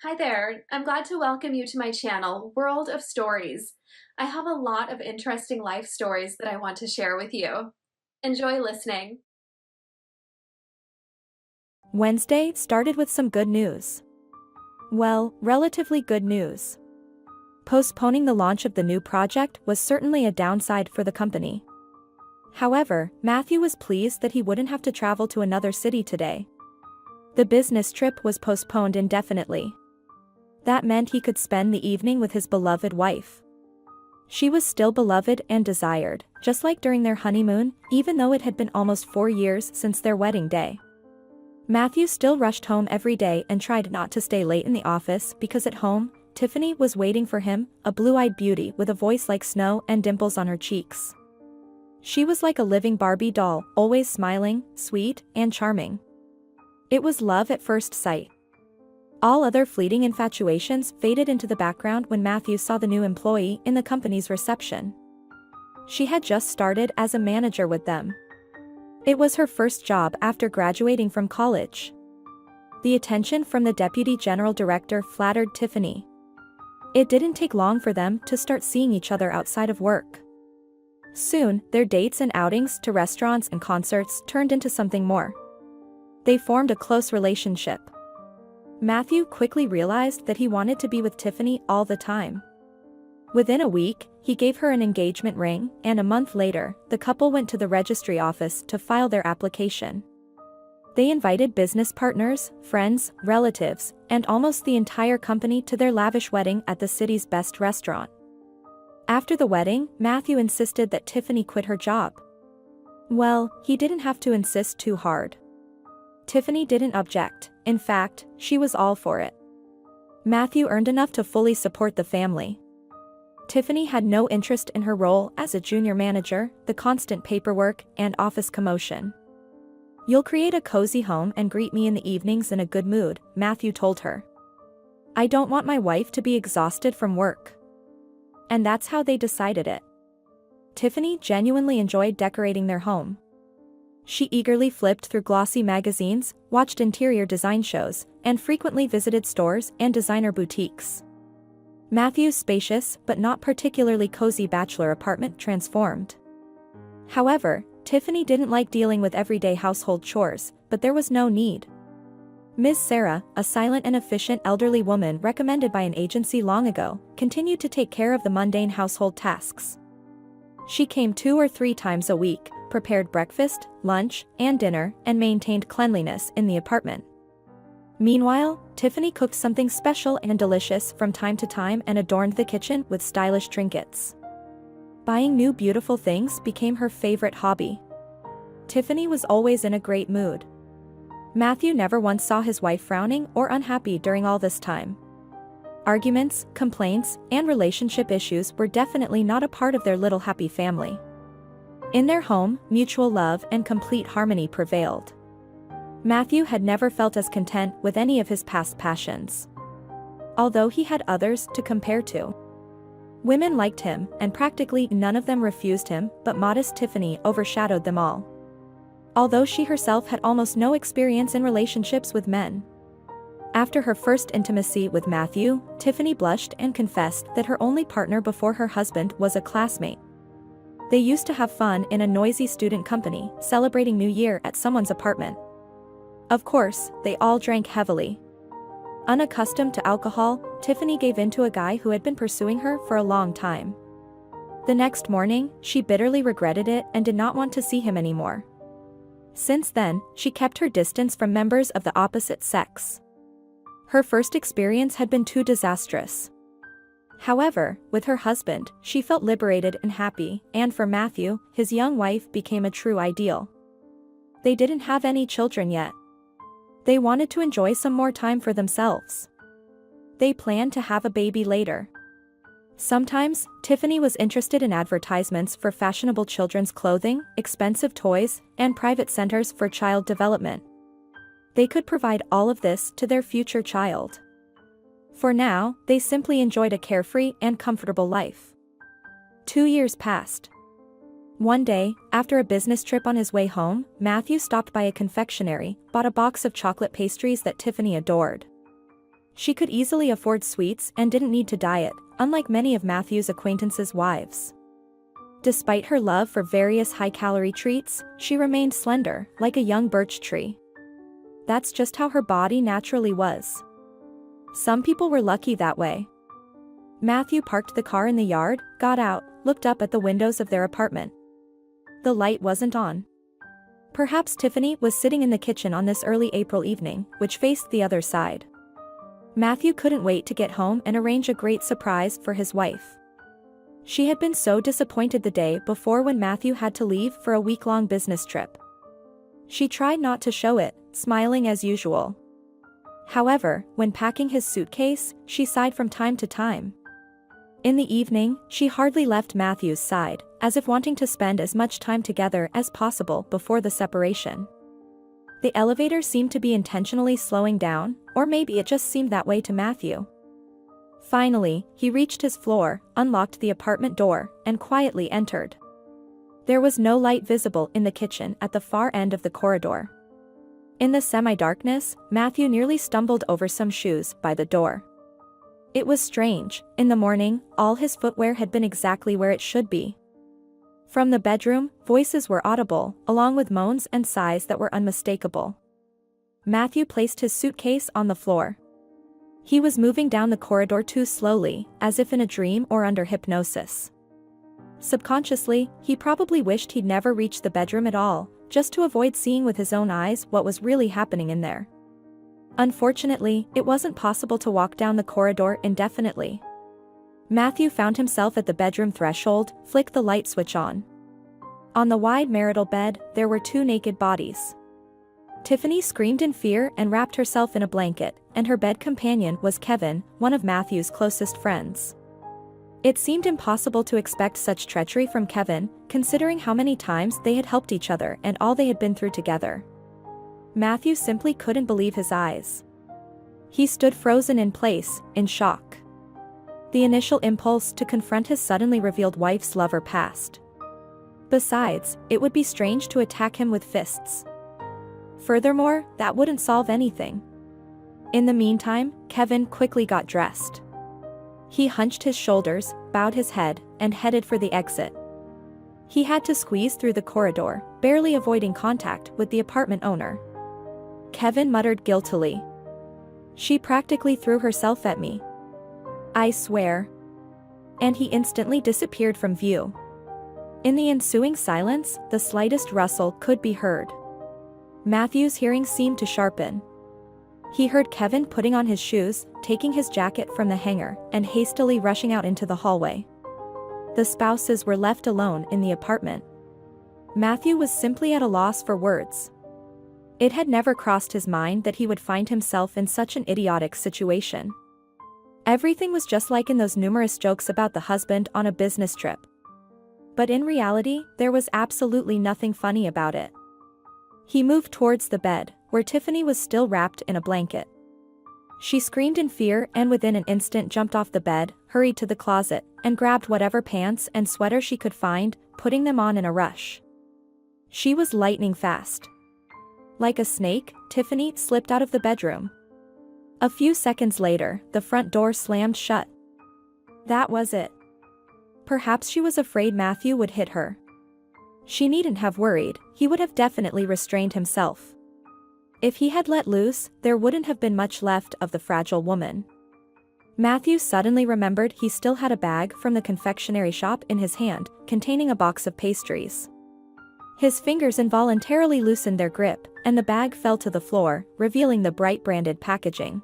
Hi there. I'm glad to welcome you to my channel, World of Stories. I have a lot of interesting life stories that I want to share with you. Enjoy listening. Wednesday started with some good news. Well, relatively good news. Postponing the launch of the new project was certainly a downside for the company. However, Matthew was pleased that he wouldn't have to travel to another city today. The business trip was postponed indefinitely. That meant he could spend the evening with his beloved wife. She was still beloved and desired, just like during their honeymoon, even though it had been almost 4 years since their wedding day. Matthew still rushed home every day and tried not to stay late in the office because at home, Tiffany was waiting for him, a blue-eyed beauty with a voice like snow and dimples on her cheeks. She was like a living Barbie doll, always smiling, sweet, and charming. It was love at first sight. All other fleeting infatuations faded into the background when Matthew saw the new employee in the company's reception. She had just started as a manager with them. It was her first job after graduating from college. The attention from the deputy general director flattered Tiffany. It didn't take long for them to start seeing each other outside of work. Soon, their dates and outings to restaurants and concerts turned into something more. They formed a close relationship. Matthew quickly realized that he wanted to be with Tiffany all the time. Within a week, he gave her an engagement ring, and a month later, the couple went to the registry office to file their application. They invited business partners, friends, relatives, and almost the entire company to their lavish wedding at the city's best restaurant. After the wedding, Matthew insisted that Tiffany quit her job. Well, he didn't have to insist too hard. Tiffany didn't object. In fact, she was all for it. Matthew earned enough to fully support the family. Tiffany had no interest in her role as a junior manager, the constant paperwork, and office commotion. "You'll create a cozy home and greet me in the evenings in a good mood," Matthew told her. "I don't want my wife to be exhausted from work." And that's how they decided it. Tiffany genuinely enjoyed decorating their home. She eagerly flipped through glossy magazines, watched interior design shows, and frequently visited stores and designer boutiques. Matthew's spacious but not particularly cozy bachelor apartment transformed. However, Tiffany didn't like dealing with everyday household chores, but there was no need. Ms. Sarah, a silent and efficient elderly woman recommended by an agency long ago, continued to take care of the mundane household tasks. She came 2 or 3 times a week, prepared breakfast, lunch, and dinner, and maintained cleanliness in the apartment. Meanwhile, Tiffany cooked something special and delicious from time to time and adorned the kitchen with stylish trinkets. Buying new beautiful things became her favorite hobby. Tiffany was always in a great mood. Matthew never once saw his wife frowning or unhappy during all this time. Arguments, complaints, and relationship issues were definitely not a part of their little happy family. In their home, mutual love and complete harmony prevailed. Matthew had never felt as content with any of his past passions. Although he had others to compare to. Women liked him, and practically none of them refused him, but modest Tiffany overshadowed them all. Although she herself had almost no experience in relationships with men. After her first intimacy with Matthew, Tiffany blushed and confessed that her only partner before her husband was a classmate. They used to have fun in a noisy student company, celebrating New Year at someone's apartment. Of course, they all drank heavily. Unaccustomed to alcohol, Tiffany gave in to a guy who had been pursuing her for a long time. The next morning, she bitterly regretted it and did not want to see him anymore. Since then, she kept her distance from members of the opposite sex. Her first experience had been too disastrous. However, with her husband, she felt liberated and happy, and for Matthew, his young wife became a true ideal. They didn't have any children yet. They wanted to enjoy some more time for themselves. They planned to have a baby later. Sometimes, Tiffany was interested in advertisements for fashionable children's clothing, expensive toys, and private centers for child development. They could provide all of this to their future child. For now, they simply enjoyed a carefree and comfortable life. 2 years passed. One day, after a business trip on his way home, Matthew stopped by a confectionery, bought a box of chocolate pastries that Tiffany adored. She could easily afford sweets and didn't need to diet, unlike many of Matthew's acquaintances' wives. Despite her love for various high-calorie treats, she remained slender, like a young birch tree. That's just how her body naturally was. Some people were lucky that way. Matthew parked the car in the yard, got out, looked up at the windows of their apartment. The light wasn't on. Perhaps Tiffany was sitting in the kitchen on this early April evening, which faced the other side. Matthew couldn't wait to get home and arrange a great surprise for his wife. She had been so disappointed the day before when Matthew had to leave for a week-long business trip. She tried not to show it, smiling as usual. However, when packing his suitcase, she sighed from time to time. In the evening, she hardly left Matthew's side, as if wanting to spend as much time together as possible before the separation. The elevator seemed to be intentionally slowing down, or maybe it just seemed that way to Matthew. Finally, he reached his floor, unlocked the apartment door, and quietly entered. There was no light visible in the kitchen at the far end of the corridor. In the semi-darkness, Matthew nearly stumbled over some shoes by the door. It was strange. In the morning, all his footwear had been exactly where it should be. From the bedroom, voices were audible, along with moans and sighs that were unmistakable. Matthew placed his suitcase on the floor. He was moving down the corridor too slowly, as if in a dream or under hypnosis. Subconsciously, he probably wished he'd never reached the bedroom at all, just to avoid seeing with his own eyes what was really happening in there. Unfortunately, it wasn't possible to walk down the corridor indefinitely. Matthew found himself at the bedroom threshold, flicked the light switch on. On the wide marital bed, there were two naked bodies. Tiffany screamed in fear and wrapped herself in a blanket, and her bed companion was Kevin, one of Matthew's closest friends. It seemed impossible to expect such treachery from Kevin, considering how many times they had helped each other and all they had been through together. Matthew simply couldn't believe his eyes. He stood frozen in place, in shock. The initial impulse to confront his suddenly revealed wife's lover passed. Besides, it would be strange to attack him with fists. Furthermore, that wouldn't solve anything. In the meantime, Kevin quickly got dressed. He hunched his shoulders, bowed his head, and headed for the exit. He had to squeeze through the corridor, barely avoiding contact with the apartment owner. Kevin muttered guiltily. "She practically threw herself at me. I swear." And he instantly disappeared from view. In the ensuing silence, the slightest rustle could be heard. Matthew's hearing seemed to sharpen. He heard Kevin putting on his shoes, taking his jacket from the hanger, and hastily rushing out into the hallway. The spouses were left alone in the apartment. Matthew was simply at a loss for words. It had never crossed his mind that he would find himself in such an idiotic situation. Everything was just like in those numerous jokes about the husband on a business trip. But in reality, there was absolutely nothing funny about it. He moved towards the bed, where Tiffany was still wrapped in a blanket. She screamed in fear and within an instant jumped off the bed, hurried to the closet, and grabbed whatever pants and sweater she could find, putting them on in a rush. She was lightning fast. Like a snake, Tiffany slipped out of the bedroom. A few seconds later, the front door slammed shut. That was it. Perhaps she was afraid Matthew would hit her. She needn't have worried, he would have definitely restrained himself. If he had let loose, there wouldn't have been much left of the fragile woman. Matthew suddenly remembered he still had a bag from the confectionery shop in his hand, containing a box of pastries. His fingers involuntarily loosened their grip, and the bag fell to the floor, revealing the bright branded packaging.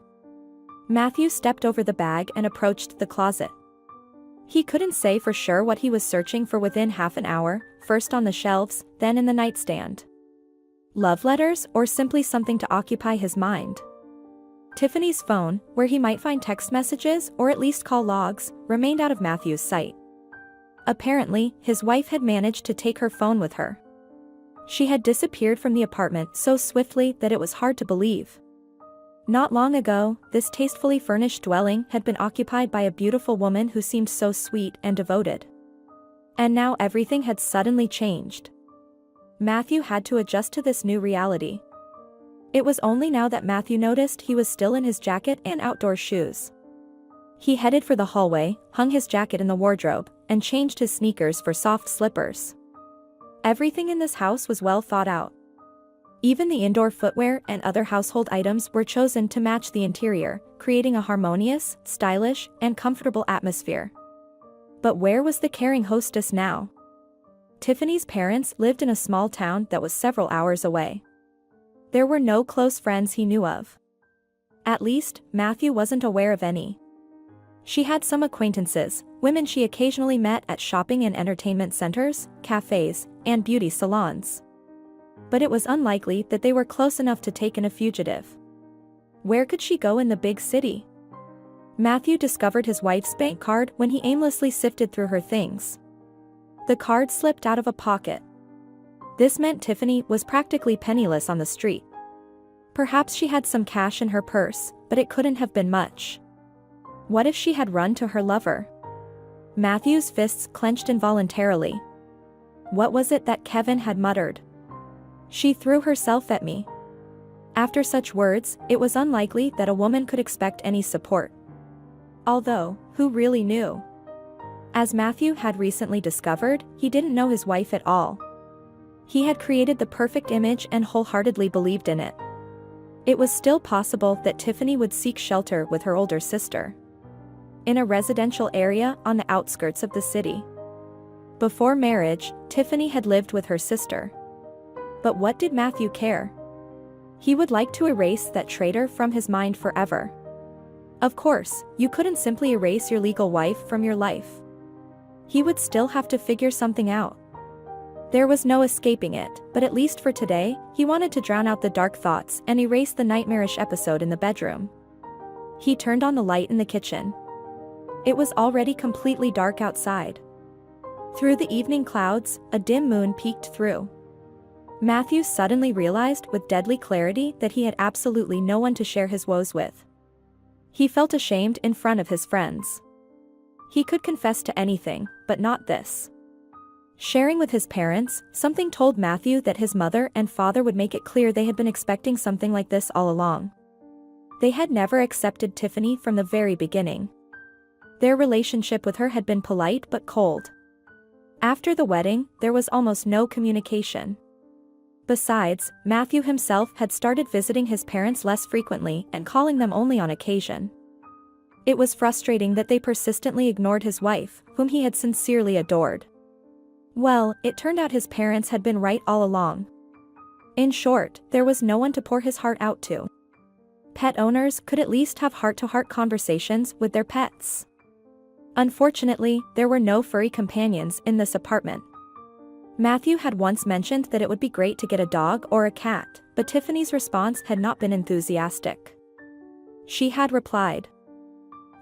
Matthew stepped over the bag and approached the closet. He couldn't say for sure what he was searching for within half an hour, first on the shelves, then in the nightstand. Love letters, or simply something to occupy his mind? Tiffany's phone, where he might find text messages or at least call logs, remained out of Matthew's sight. Apparently, his wife had managed to take her phone with her. She had disappeared from the apartment so swiftly that it was hard to believe. Not long ago, this tastefully furnished dwelling had been occupied by a beautiful woman who seemed so sweet and devoted. And now everything had suddenly changed. Matthew had to adjust to this new reality. It was only now that Matthew noticed he was still in his jacket and outdoor shoes. He headed for the hallway, hung his jacket in the wardrobe, and changed his sneakers for soft slippers. Everything in this house was well thought out. Even the indoor footwear and other household items were chosen to match the interior, creating a harmonious, stylish, and comfortable atmosphere. But where was the caring hostess now? Tiffany's parents lived in a small town that was several hours away. There were no close friends he knew of. At least, Matthew wasn't aware of any. She had some acquaintances, women she occasionally met at shopping and entertainment centers, cafes, and beauty salons. But it was unlikely that they were close enough to take in a fugitive. Where could she go in the big city? Matthew discovered his wife's bank card when he aimlessly sifted through her things. The card slipped out of a pocket. This meant Tiffany was practically penniless on the street. Perhaps she had some cash in her purse, but it couldn't have been much. What if she had run to her lover? Matthew's fists clenched involuntarily. What was it that Kevin had muttered? She threw herself at me. After such words, it was unlikely that a woman could expect any support. Although, who really knew? As Matthew had recently discovered, he didn't know his wife at all. He had created the perfect image and wholeheartedly believed in it. It was still possible that Tiffany would seek shelter with her older sister. In a residential area on the outskirts of the city. Before marriage, Tiffany had lived with her sister. But what did Matthew care? He would like to erase that traitor from his mind forever. Of course, you couldn't simply erase your legal wife from your life. He would still have to figure something out. There was no escaping it, but at least for today, he wanted to drown out the dark thoughts and erase the nightmarish episode in the bedroom. He turned on the light in the kitchen. It was already completely dark outside. Through the evening clouds, a dim moon peeked through. Matthew suddenly realized with deadly clarity that he had absolutely no one to share his woes with. He felt ashamed in front of his friends. He could confess to anything, but not this. Sharing with his parents, something told Matthew that his mother and father would make it clear they had been expecting something like this all along. They had never accepted Tiffany from the very beginning. Their relationship with her had been polite but cold. After the wedding, there was almost no communication. Besides, Matthew himself had started visiting his parents less frequently and calling them only on occasion. It was frustrating that they persistently ignored his wife, whom he had sincerely adored. Well, it turned out his parents had been right all along. In short, there was no one to pour his heart out to. Pet owners could at least have heart-to-heart conversations with their pets. Unfortunately, there were no furry companions in this apartment. Matthew had once mentioned that it would be great to get a dog or a cat, but Tiffany's response had not been enthusiastic. She had replied,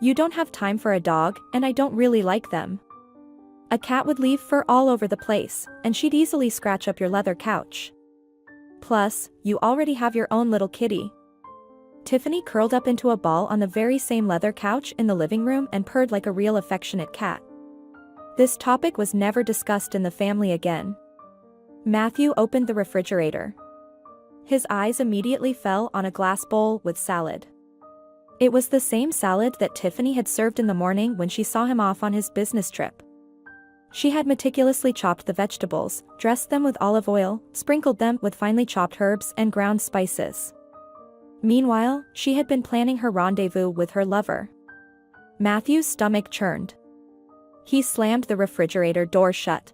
"You don't have time for a dog, and I don't really like them. A cat would leave fur all over the place, and she'd easily scratch up your leather couch. Plus, you already have your own little kitty." Tiffany curled up into a ball on the very same leather couch in the living room and purred like a real affectionate cat. This topic was never discussed in the family again. Matthew opened the refrigerator. His eyes immediately fell on a glass bowl with salad. It was the same salad that Tiffany had served in the morning when she saw him off on his business trip. She had meticulously chopped the vegetables, dressed them with olive oil, sprinkled them with finely chopped herbs and ground spices. Meanwhile, she had been planning her rendezvous with her lover. Matthew's stomach churned. He slammed the refrigerator door shut.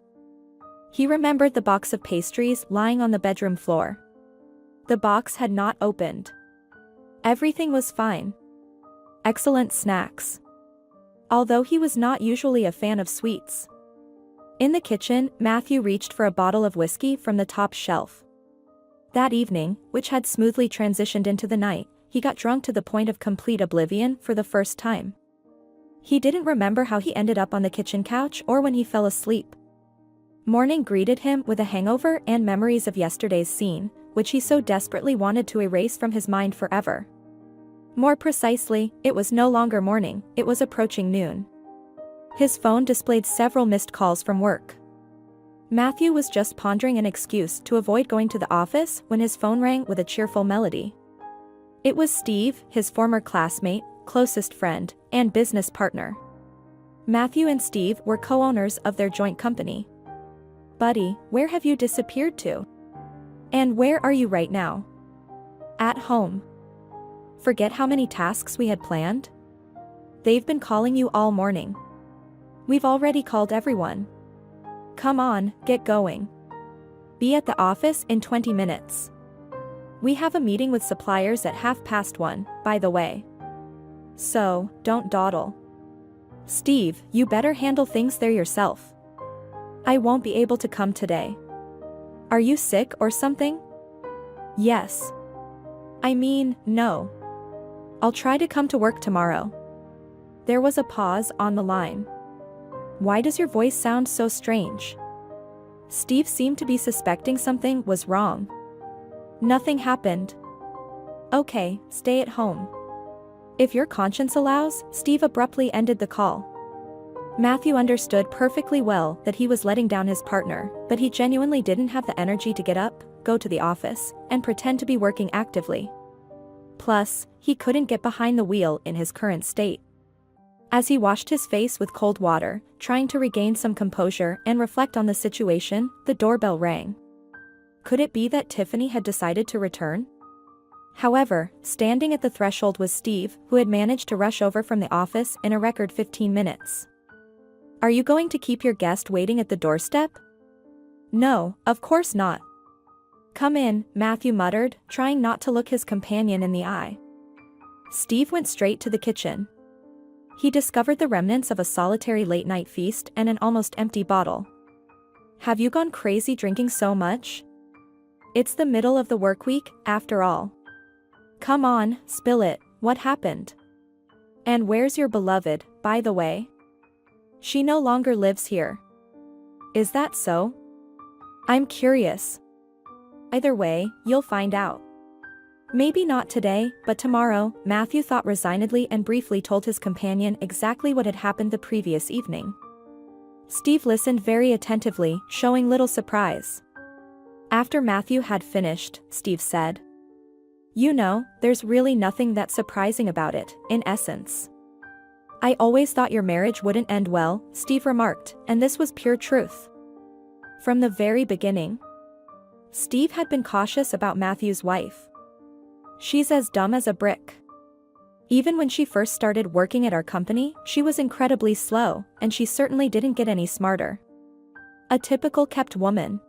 He remembered the box of pastries lying on the bedroom floor. The box had not opened. Everything was fine. Excellent snacks. Although he was not usually a fan of sweets. In the kitchen, Matthew reached for a bottle of whiskey from the top shelf. That evening, which had smoothly transitioned into the night, he got drunk to the point of complete oblivion for the first time. He didn't remember how he ended up on the kitchen couch or when he fell asleep. Morning greeted him with a hangover and memories of yesterday's scene, which he so desperately wanted to erase from his mind forever. More precisely, it was no longer morning, it was approaching noon. His phone displayed several missed calls from work. Matthew was just pondering an excuse to avoid going to the office when his phone rang with a cheerful melody. It was Steve, his former classmate, closest friend, and business partner. Matthew and Steve were co-owners of their joint company. "Buddy, where have you disappeared to? And where are you right now?" "At home. Forget how many tasks we had planned? They've been calling you all morning. We've already called everyone. Come on, get going. Be at the office in 20 minutes. We have a meeting with suppliers at 1:30, by the way. So, don't dawdle. Steve, you better handle things there yourself. I won't be able to come today. Are you sick or something?" "Yes. I mean, no. I'll try to come to work tomorrow." There was a pause on the line. "Why does your voice sound so strange?" Steve seemed to be suspecting something was wrong. "Nothing happened." "Okay, stay at home. If your conscience allows," Steve abruptly ended the call. Matthew understood perfectly well that he was letting down his partner, but he genuinely didn't have the energy to get up, go to the office, and pretend to be working actively. Plus, he couldn't get behind the wheel in his current state. As he washed his face with cold water, trying to regain some composure and reflect on the situation, the doorbell rang. Could it be that Tiffany had decided to return? However, standing at the threshold was Steve, who had managed to rush over from the office in a record 15 minutes. "Are you going to keep your guest waiting at the doorstep?" "No, of course not." "Come in," Matthew muttered, trying not to look his companion in the eye. Steve went straight to the kitchen. He discovered the remnants of a solitary late-night feast and an almost empty bottle. "Have you gone crazy drinking so much? It's the middle of the work week, after all. Come on, spill it, what happened? And where's your beloved, by the way? She no longer lives here." "Is that so? I'm curious. Either way, you'll find out." "Maybe not today, but tomorrow," Matthew thought resignedly and briefly told his companion exactly what had happened the previous evening. Steve listened very attentively, showing little surprise. After Matthew had finished, Steve said, "You know, there's really nothing that surprising about it, in essence. I always thought your marriage wouldn't end well," Steve remarked, and this was pure truth. From the very beginning, Steve had been cautious about Matthew's wife. "She's as dumb as a brick. Even when she first started working at our company, she was incredibly slow, and she certainly didn't get any smarter. A typical kept woman.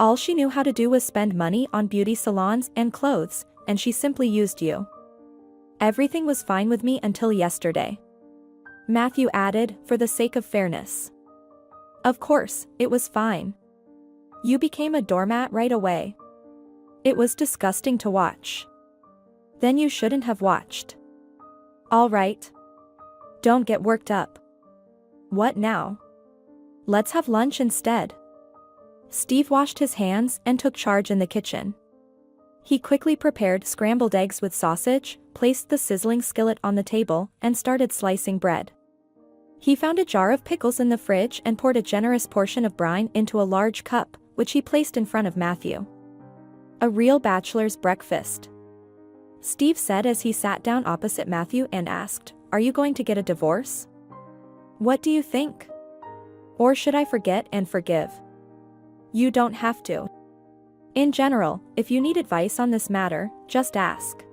All she knew how to do was spend money on beauty salons and clothes, and she simply used you. Everything was fine with me until yesterday." Matthew added, for the sake of fairness. "Of course, it was fine. You became a doormat right away. It was disgusting to watch. Then you shouldn't have watched. All right. Don't get worked up. What now? Let's have lunch instead." Steve washed his hands and took charge in the kitchen. He quickly prepared scrambled eggs with sausage, placed the sizzling skillet on the table, and started slicing bread. He found a jar of pickles in the fridge and poured a generous portion of brine into a large cup, which he placed in front of Matthew. "A real bachelor's breakfast," Steve said as he sat down opposite Matthew and asked, "Are you going to get a divorce? What do you think? Or should I forget and forgive?" "You don't have to. In general, if you need advice on this matter, just ask.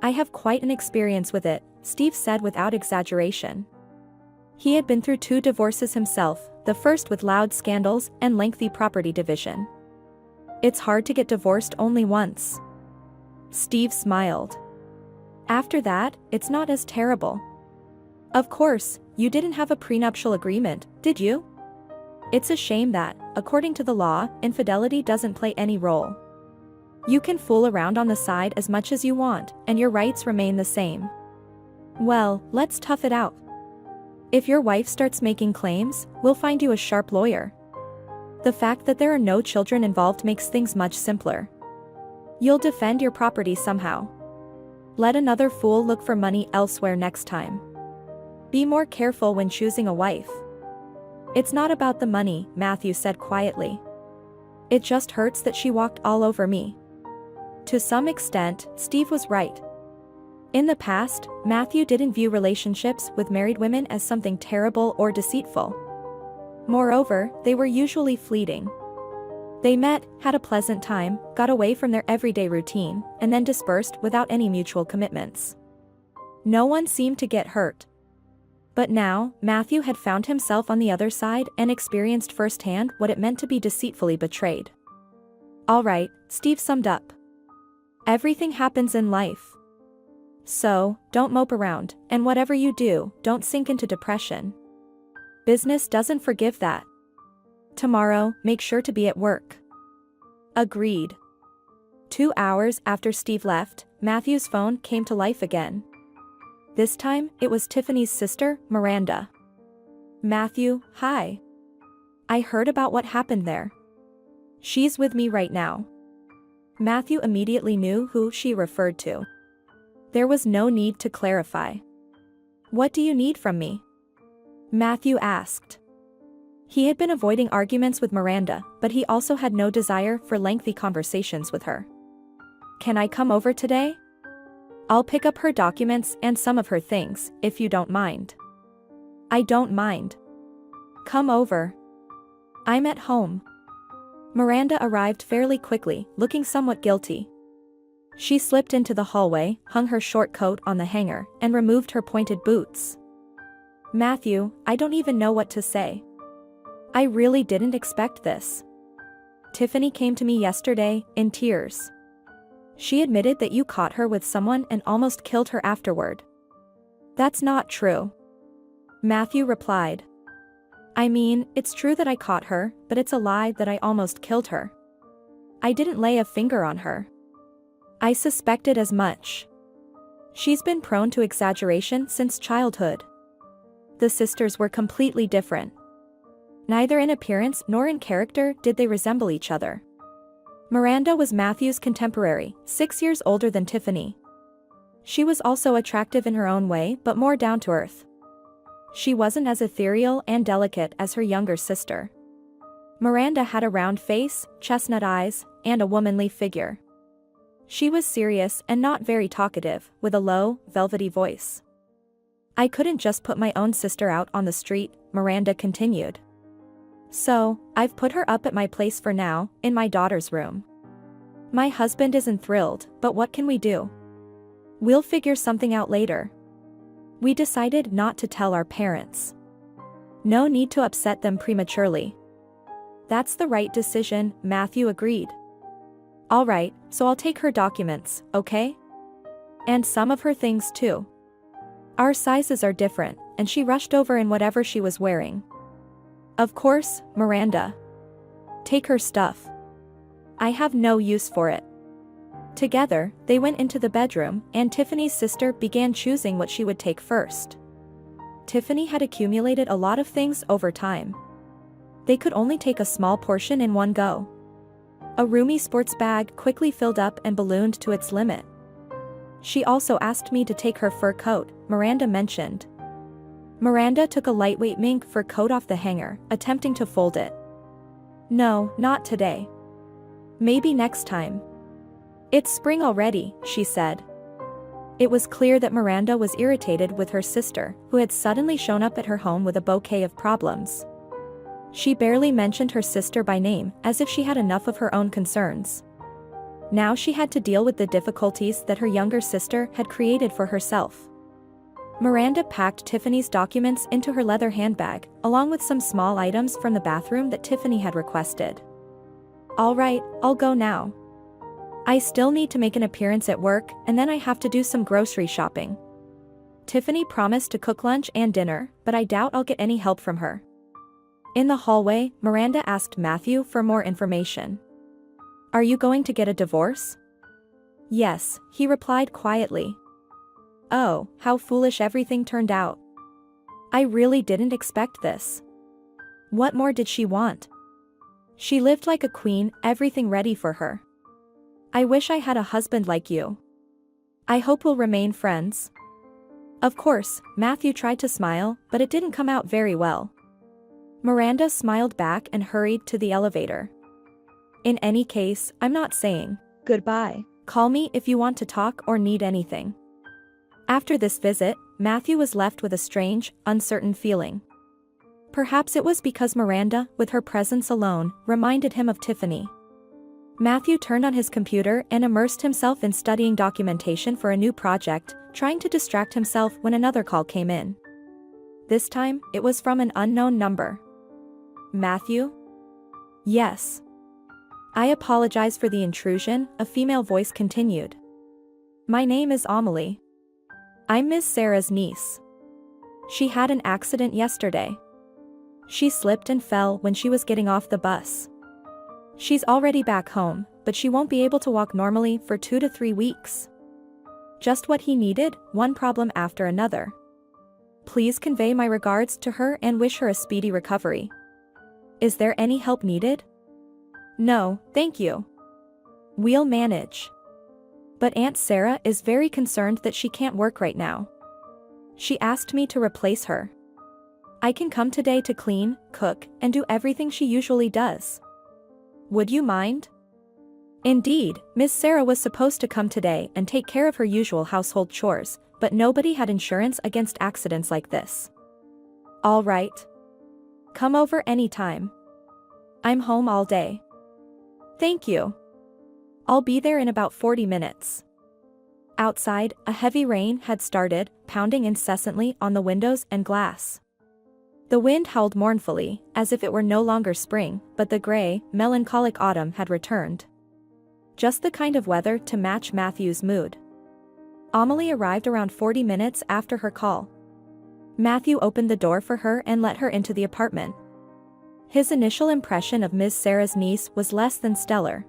I have quite an experience with it," Steve said without exaggeration. He had been through 2 divorces himself, the first with loud scandals and lengthy property division. "It's hard to get divorced only once." Steve smiled. "After that, it's not as terrible." "Of course, you didn't have a prenuptial agreement, did you? It's a shame that, according to the law, infidelity doesn't play any role. You can fool around on the side as much as you want, and your rights remain the same. Well, let's tough it out. If your wife starts making claims, we'll find you a sharp lawyer. The fact that there are no children involved makes things much simpler. You'll defend your property somehow. Let another fool look for money elsewhere next time. Be more careful when choosing a wife. It's not about the money, Matthew said quietly. It just hurts that she walked all over me. To some extent, Steve was right. In the past, Matthew didn't view relationships with married women as something terrible or deceitful. Moreover, they were usually fleeting. They met, had a pleasant time, got away from their everyday routine, and then dispersed without any mutual commitments. No one seemed to get hurt. But now, Matthew had found himself on the other side and experienced firsthand what it meant to be deceitfully betrayed. All right, Steve summed up. Everything happens in life. So, don't mope around, and whatever you do, don't sink into depression. Business doesn't forgive that. Tomorrow, make sure to be at work. Agreed. 2 hours after Steve left, Matthew's phone came to life again. This time, it was Tiffany's sister, Miranda. Matthew, hi. I heard about what happened there. She's with me right now. Matthew immediately knew who she referred to. There was no need to clarify. What do you need from me? Matthew asked. He had been avoiding arguments with Miranda, but he also had no desire for lengthy conversations with her. Can I come over today? I'll pick up her documents and some of her things, if you don't mind. I don't mind. Come over. I'm at home. Miranda arrived fairly quickly, looking somewhat guilty. She slipped into the hallway, hung her short coat on the hanger, and removed her pointed boots. Matthew, I don't even know what to say. I really didn't expect this. Tiffany came to me yesterday, in tears. She admitted that you caught her with someone and almost killed her afterward. That's not true. Matthew replied. I mean, it's true that I caught her, but it's a lie that I almost killed her. I didn't lay a finger on her. I suspected as much. She's been prone to exaggeration since childhood. The sisters were completely different. Neither in appearance nor in character did they resemble each other. Miranda was Matthew's contemporary, 6 years older than Tiffany. She was also attractive in her own way but more down to earth. She wasn't as ethereal and delicate as her younger sister. Miranda had a round face, chestnut eyes, and a womanly figure. She was serious and not very talkative, with a low, velvety voice. I couldn't just put my own sister out on the street, Miranda continued. So, I've put her up at my place for now, in my daughter's room. My husband isn't thrilled, but what can we do? We'll figure something out later. We decided not to tell our parents. No need to upset them prematurely. That's the right decision, Matthew agreed. All right, so I'll take her documents, okay? And some of her things too. Our sizes are different, and she rushed over in whatever she was wearing. Of course, Miranda. Take her stuff. I have no use for it. Together, they went into the bedroom, and Tiffany's sister began choosing what she would take first. Tiffany had accumulated a lot of things over time. They could only take a small portion in one go. A roomy sports bag quickly filled up and ballooned to its limit. She also asked me to take her fur coat, Miranda mentioned. Miranda took a lightweight mink fur coat off the hanger, attempting to fold it. No, not today. Maybe next time. It's spring already, she said. It was clear that Miranda was irritated with her sister, who had suddenly shown up at her home with a bouquet of problems. She barely mentioned her sister by name, as if she had enough of her own concerns. Now she had to deal with the difficulties that her younger sister had created for herself. Miranda packed Tiffany's documents into her leather handbag, along with some small items from the bathroom that Tiffany had requested. All right, I'll go now. I still need to make an appearance at work, and then I have to do some grocery shopping. Tiffany promised to cook lunch and dinner, but I doubt I'll get any help from her. In the hallway, Miranda asked Matthew for more information. Are you going to get a divorce? Yes, he replied quietly. Oh, how foolish everything turned out. I really didn't expect this. What more did she want? She lived like a queen, everything ready for her. I wish I had a husband like you. I hope we'll remain friends. Of course, Matthew tried to smile, but it didn't come out very well. Miranda smiled back and hurried to the elevator. In any case, I'm not saying goodbye. Call me if you want to talk or need anything. After this visit, Matthew was left with a strange, uncertain feeling. Perhaps it was because Miranda, with her presence alone, reminded him of Tiffany. Matthew turned on his computer and immersed himself in studying documentation for a new project, trying to distract himself when another call came in. This time, it was from an unknown number. Matthew? Yes. I apologize for the intrusion, a female voice continued. My name is Amelie. I'm Miss Sarah's niece. She had an accident yesterday. She slipped and fell when she was getting off the bus. She's already back home, but she won't be able to walk normally for 2 to 3 weeks. Just what he needed, one problem after another. Please convey my regards to her and wish her a speedy recovery. Is there any help needed? No, thank you. We'll manage. But Aunt Sarah is very concerned that she can't work right now. She asked me to replace her. I can come today to clean, cook, and do everything she usually does. Would you mind? Indeed, Miss Sarah was supposed to come today and take care of her usual household chores, but nobody had insurance against accidents like this. All right. Come over anytime. I'm home all day. Thank you. I'll be there in about 40 minutes. Outside, a heavy rain had started, pounding incessantly on the windows and glass. The wind howled mournfully, as if it were no longer spring, but the gray, melancholic autumn had returned. Just the kind of weather to match Matthew's mood. Amelie arrived around 40 minutes after her call. Matthew opened the door for her and let her into the apartment. His initial impression of Miss Sarah's niece was less than stellar.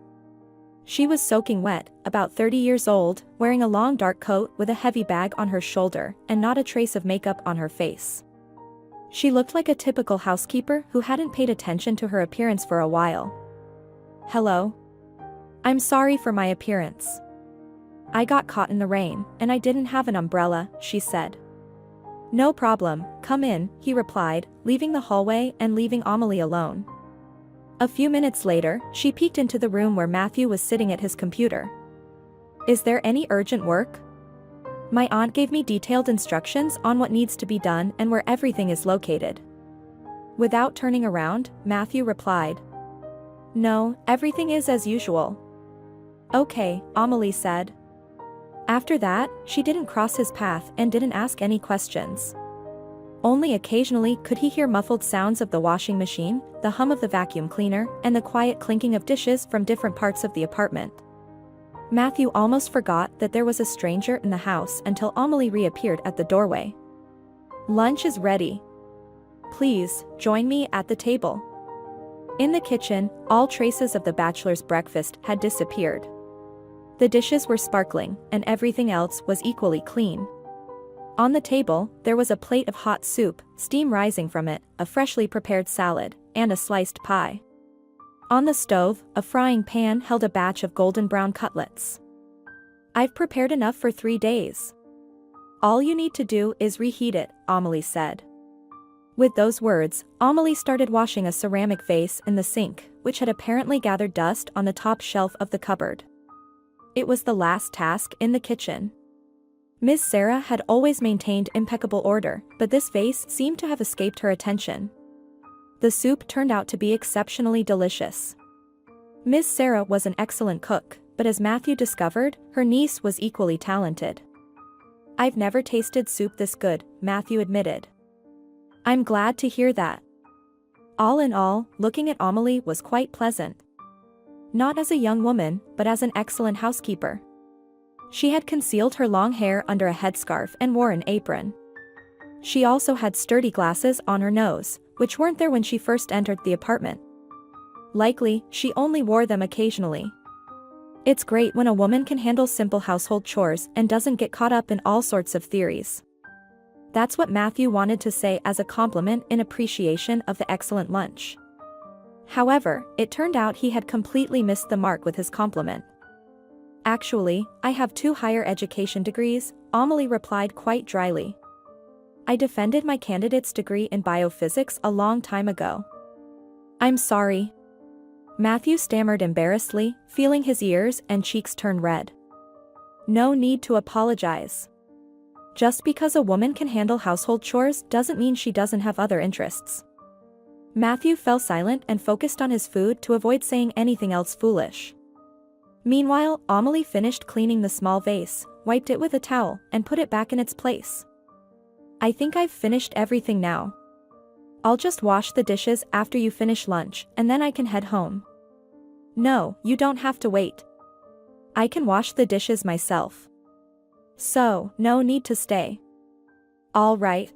She was soaking wet, about 30 years old, wearing a long dark coat with a heavy bag on her shoulder and not a trace of makeup on her face. She looked like a typical housekeeper who hadn't paid attention to her appearance for a while. Hello. I'm sorry for my appearance. I got caught in the rain, and I didn't have an umbrella, she said. No problem, come in, he replied, leaving the hallway and leaving Amelie alone. A few minutes later, she peeked into the room where Matthew was sitting at his computer. Is there any urgent work? My aunt gave me detailed instructions on what needs to be done and where everything is located. Without turning around, Matthew replied. No, everything is as usual. Okay, Amelie said. After that, she didn't cross his path and didn't ask any questions. Only occasionally could he hear muffled sounds of the washing machine, the hum of the vacuum cleaner, and the quiet clinking of dishes from different parts of the apartment. Matthew almost forgot that there was a stranger in the house until Amelie reappeared at the doorway. Lunch is ready. Please, join me at the table. In the kitchen, all traces of the bachelor's breakfast had disappeared. The dishes were sparkling, and everything else was equally clean. On the table, there was a plate of hot soup, steam rising from it, a freshly prepared salad, and a sliced pie. On the stove, a frying pan held a batch of golden brown cutlets. I've prepared enough for 3 days. All you need to do is reheat it, Amelie said. With those words, Amelie started washing a ceramic vase in the sink, which had apparently gathered dust on the top shelf of the cupboard. It was the last task in the kitchen. Miss Sarah had always maintained impeccable order, but this vase seemed to have escaped her attention. The soup turned out to be exceptionally delicious. Miss Sarah was an excellent cook, but as Matthew discovered, her niece was equally talented. I've never tasted soup this good, Matthew admitted. I'm glad to hear that. All in all, looking at Amelie was quite pleasant. Not as a young woman, but as an excellent housekeeper. She had concealed her long hair under a headscarf and wore an apron. She also had sturdy glasses on her nose, which weren't there when she first entered the apartment. Likely, she only wore them occasionally. It's great when a woman can handle simple household chores and doesn't get caught up in all sorts of theories. That's what Matthew wanted to say as a compliment in appreciation of the excellent lunch. However, it turned out he had completely missed the mark with his compliment. Actually, I have 2 higher education degrees, Amelie replied quite dryly. I defended my candidate's degree in biophysics a long time ago. I'm sorry. Matthew stammered embarrassedly, feeling his ears and cheeks turn red. No need to apologize. Just because a woman can handle household chores doesn't mean she doesn't have other interests. Matthew fell silent and focused on his food to avoid saying anything else foolish. Meanwhile, Amelie finished cleaning the small vase, wiped it with a towel, and put it back in its place. I think I've finished everything now. I'll just wash the dishes after you finish lunch, and then I can head home. No, you don't have to wait. I can wash the dishes myself. So, no need to stay. All right.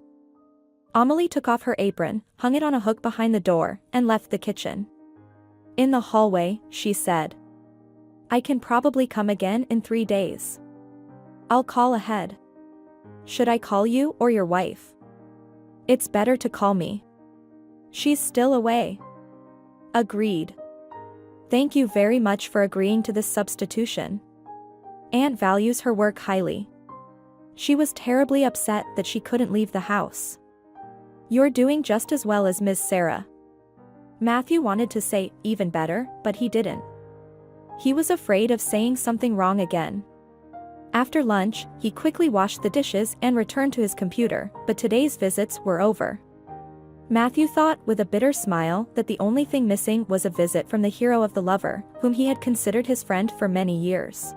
Amelie took off her apron, hung it on a hook behind the door, and left the kitchen. In the hallway, she said, I can probably come again in 3 days. I'll call ahead. Should I call you or your wife? It's better to call me. She's still away. Agreed. Thank you very much for agreeing to this substitution. Aunt values her work highly. She was terribly upset that she couldn't leave the house. You're doing just as well as Miss Sarah. Matthew wanted to say, even better, but he didn't. He was afraid of saying something wrong again. After lunch, he quickly washed the dishes and returned to his computer, but today's visits were over. Matthew thought with a bitter smile that the only thing missing was a visit from the hero of The Lover, whom he had considered his friend for many years.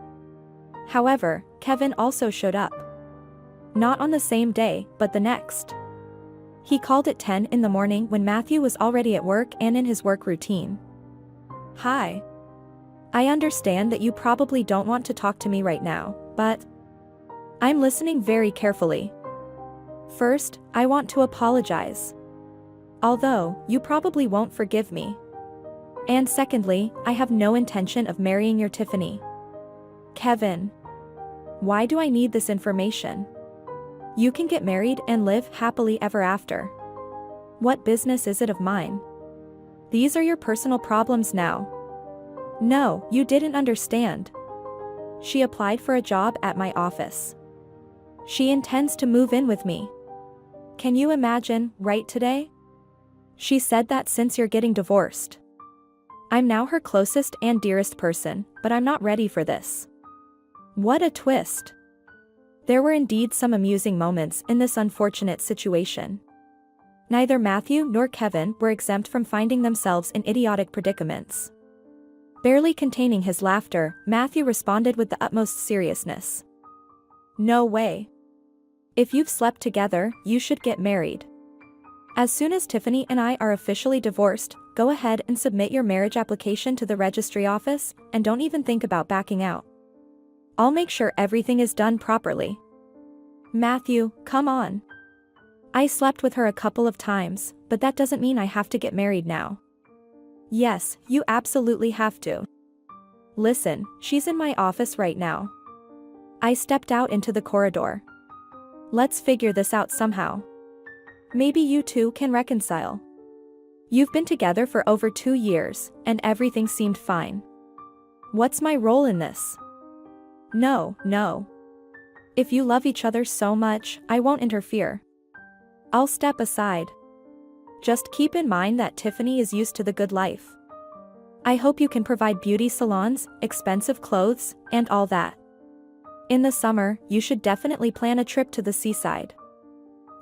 However, Kevin also showed up. Not on the same day, but the next. He called at 10 in the morning when Matthew was already at work and in his work routine. Hi. I understand that you probably don't want to talk to me right now, but I'm listening very carefully. First, I want to apologize. Although, you probably won't forgive me. And secondly, I have no intention of marrying your Tiffany. Kevin. Why do I need this information? You can get married and live happily ever after. What business is it of mine? These are your personal problems now. No, you didn't understand. She applied for a job at my office. She intends to move in with me. Can you imagine, right today? She said that since you're getting divorced. I'm now her closest and dearest person, but I'm not ready for this. What a twist. There were indeed some amusing moments in this unfortunate situation. Neither Matthew nor Kevin were exempt from finding themselves in idiotic predicaments. Barely containing his laughter, Matthew responded with the utmost seriousness. No way. If you've slept together, you should get married. As soon as Tiffany and I are officially divorced, go ahead and submit your marriage application to the registry office, and don't even think about backing out. I'll make sure everything is done properly. Matthew, come on. I slept with her a couple of times, but that doesn't mean I have to get married now. Yes, you absolutely have to. Listen, she's in my office right now. I stepped out into the corridor. Let's figure this out somehow. Maybe you two can reconcile. You've been together for over 2 years, and everything seemed fine. What's my role in this? No. If you love each other so much, I won't interfere. I'll step aside. Just keep in mind that Tiffany is used to the good life. I hope you can provide beauty salons, expensive clothes, and all that. In the summer, you should definitely plan a trip to the seaside.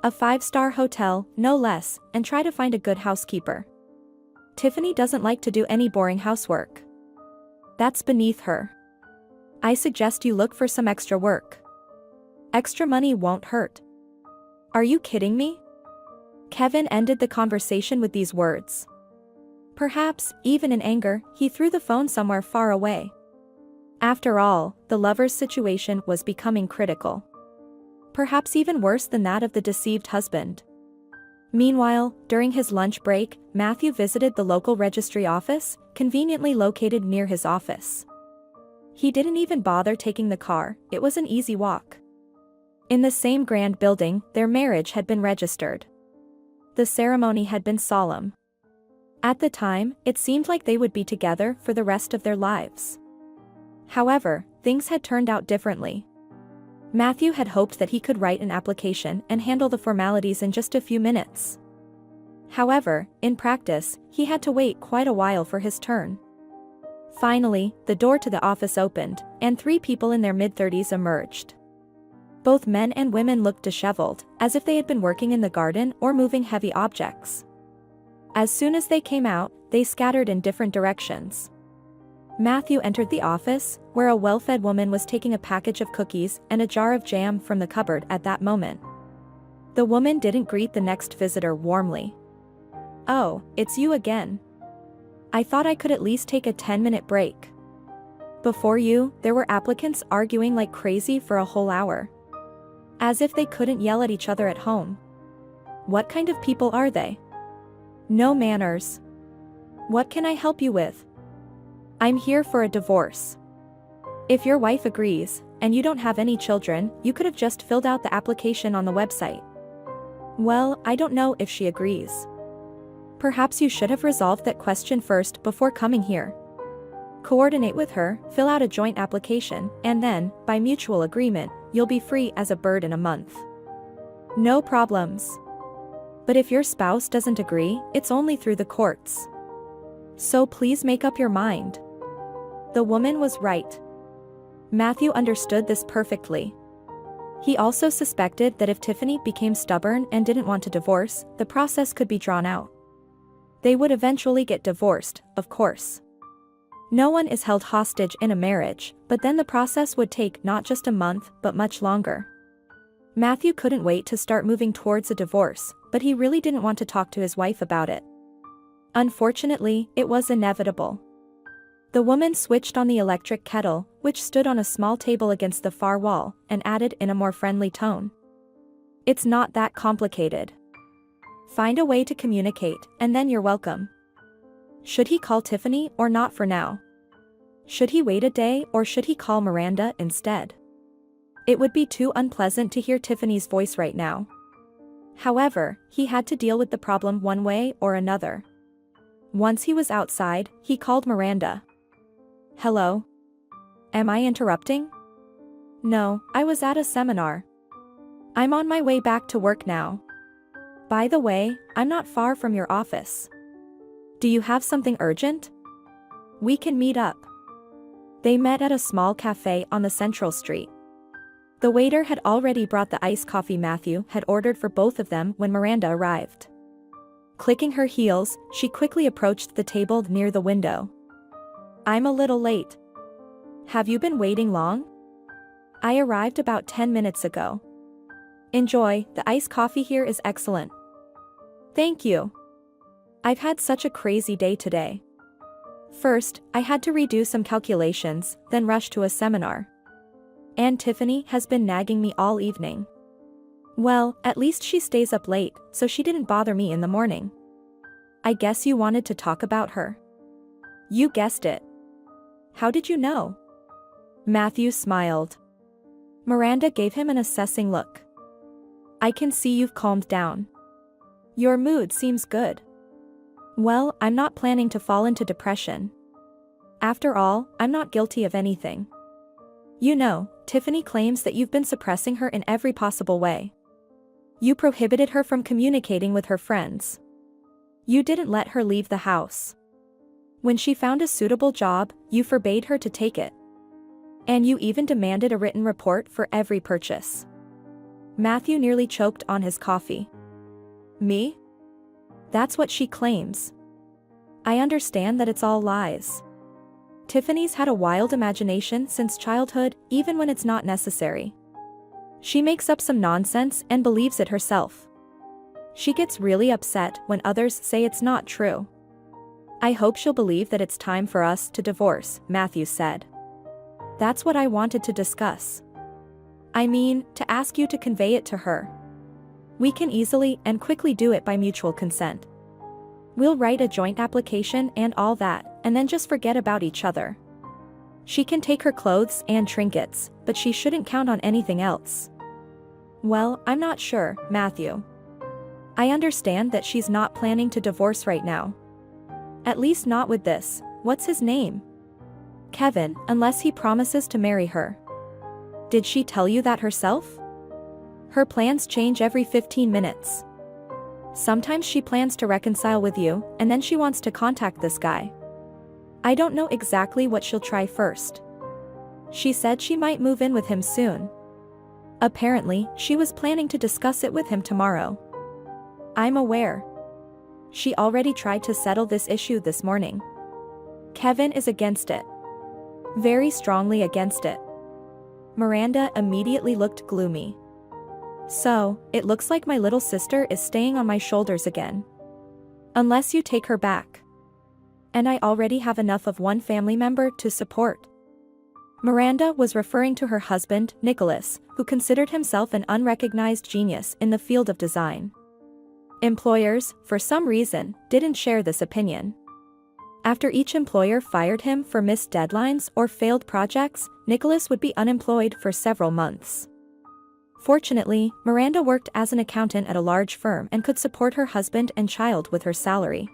A 5-star hotel, no less, and try to find a good housekeeper. Tiffany doesn't like to do any boring housework. That's beneath her. I suggest you look for some extra work. Extra money won't hurt. Are you kidding me? Kevin ended the conversation with these words. Perhaps, even in anger, he threw the phone somewhere far away. After all, the lover's situation was becoming critical. Perhaps even worse than that of the deceived husband. Meanwhile, during his lunch break, Matthew visited the local registry office, conveniently located near his office. He didn't even bother taking the car, it was an easy walk. In the same grand building, their marriage had been registered. The ceremony had been solemn. At the time, it seemed like they would be together for the rest of their lives. However, things had turned out differently. Matthew had hoped that he could write an application and handle the formalities in just a few minutes. However, in practice, he had to wait quite a while for his turn. Finally, the door to the office opened, and 3 people in their mid-30s emerged. Both men and women looked disheveled, as if they had been working in the garden or moving heavy objects. As soon as they came out, they scattered in different directions. Matthew entered the office, where a well-fed woman was taking a package of cookies and a jar of jam from the cupboard at that moment. The woman didn't greet the next visitor warmly. "Oh, it's you again. I thought I could at least take a 10-minute break. Before you, there were applicants arguing like crazy for a whole hour. As if they couldn't yell at each other at home. What kind of people are they? No manners. What can I help you with? I'm here for a divorce. If your wife agrees, and you don't have any children, you could have just filled out the application on the website." "Well, I don't know if she agrees. Perhaps you should have resolved that question first before coming here. Coordinate with her, fill out a joint application, and then, by mutual agreement, you'll be free as a bird in a month." "No problems. But if your spouse doesn't agree, it's only through the courts. So please make up your mind." The woman was right. Matthew understood this perfectly. He also suspected that if Tiffany became stubborn and didn't want to divorce, the process could be drawn out. They would eventually get divorced, of course. No one is held hostage in a marriage, but then the process would take not just a month, but much longer. Matthew couldn't wait to start moving towards a divorce, but he really didn't want to talk to his wife about it. Unfortunately, it was inevitable. The woman switched on the electric kettle, which stood on a small table against the far wall, and added in a more friendly tone. "It's not that complicated. Find a way to communicate, and then you're welcome." Should he call Tiffany or not for now? Should he wait a day or should he call Miranda instead? It would be too unpleasant to hear Tiffany's voice right now. However, he had to deal with the problem one way or another. Once he was outside, he called Miranda. "Hello? Am I interrupting?" "No, I was at a seminar. I'm on my way back to work now. By the way, I'm not far from your office. Do you have something urgent? We can meet up." They met at a small cafe on the central street. The waiter had already brought the iced coffee Matthew had ordered for both of them when Miranda arrived. Clicking her heels, she quickly approached the table near the window. "I'm a little late. Have you been waiting long?" "I arrived about 10 minutes ago." "Enjoy, the iced coffee here is excellent." "Thank you. I've had such a crazy day today. First, I had to redo some calculations, then rush to a seminar. And Tiffany has been nagging me all evening. Well, at least she stays up late, so she didn't bother me in the morning. I guess you wanted to talk about her." "You guessed it. How did you know?" Matthew smiled. Miranda gave him an assessing look. "I can see you've calmed down. Your mood seems good." "Well, I'm not planning to fall into depression. After all, I'm not guilty of anything. You know, Tiffany claims that you've been suppressing her in every possible way. You prohibited her from communicating with her friends. You didn't let her leave the house. When she found a suitable job, you forbade her to take it. And you even demanded a written report for every purchase." Matthew nearly choked on his coffee. "Me? That's what she claims. I understand that it's all lies. Tiffany's had a wild imagination since childhood, even when it's not necessary. She makes up some nonsense and believes it herself. She gets really upset when others say it's not true. I hope she'll believe that it's time for us to divorce," Matthew said. "That's what I wanted to discuss. I mean, to ask you to convey it to her. We can easily and quickly do it by mutual consent. We'll write a joint application and all that, and then just forget about each other. She can take her clothes and trinkets, but she shouldn't count on anything else." "Well, I'm not sure, Matthew. I understand that she's not planning to divorce right now. At least not with this, what's his name? Kevin, unless he promises to marry her. Did she tell you that herself? Her plans change every 15 minutes. Sometimes she plans to reconcile with you, and then she wants to contact this guy. I don't know exactly what she'll try first. She said she might move in with him soon. Apparently, she was planning to discuss it with him tomorrow. I'm aware. She already tried to settle this issue this morning. Kevin is against it. Very strongly against it. Miranda immediately looked gloomy. So, it looks like my little sister is staying on my shoulders again. Unless you take her back. And I already have enough of one family member to support. Miranda was referring to her husband, Nicholas, who considered himself an unrecognized genius in the field of design. Employers, for some reason, didn't share this opinion. After each employer fired him for missed deadlines or failed projects, Nicholas would be unemployed for several months. Fortunately, Miranda worked as an accountant at a large firm and could support her husband and child with her salary.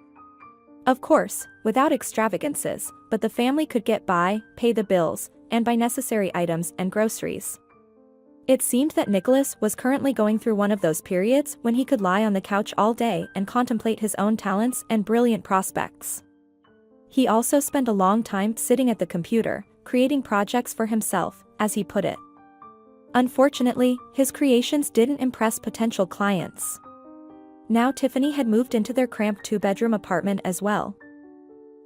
Of course, without extravagances, but the family could get by, pay the bills, and buy necessary items and groceries. It seemed that Nicholas was currently going through one of those periods when he could lie on the couch all day and contemplate his own talents and brilliant prospects. He also spent a long time sitting at the computer, creating projects for himself, as he put it. Unfortunately, his creations didn't impress potential clients. Now Tiffany had moved into their cramped two-bedroom apartment as well.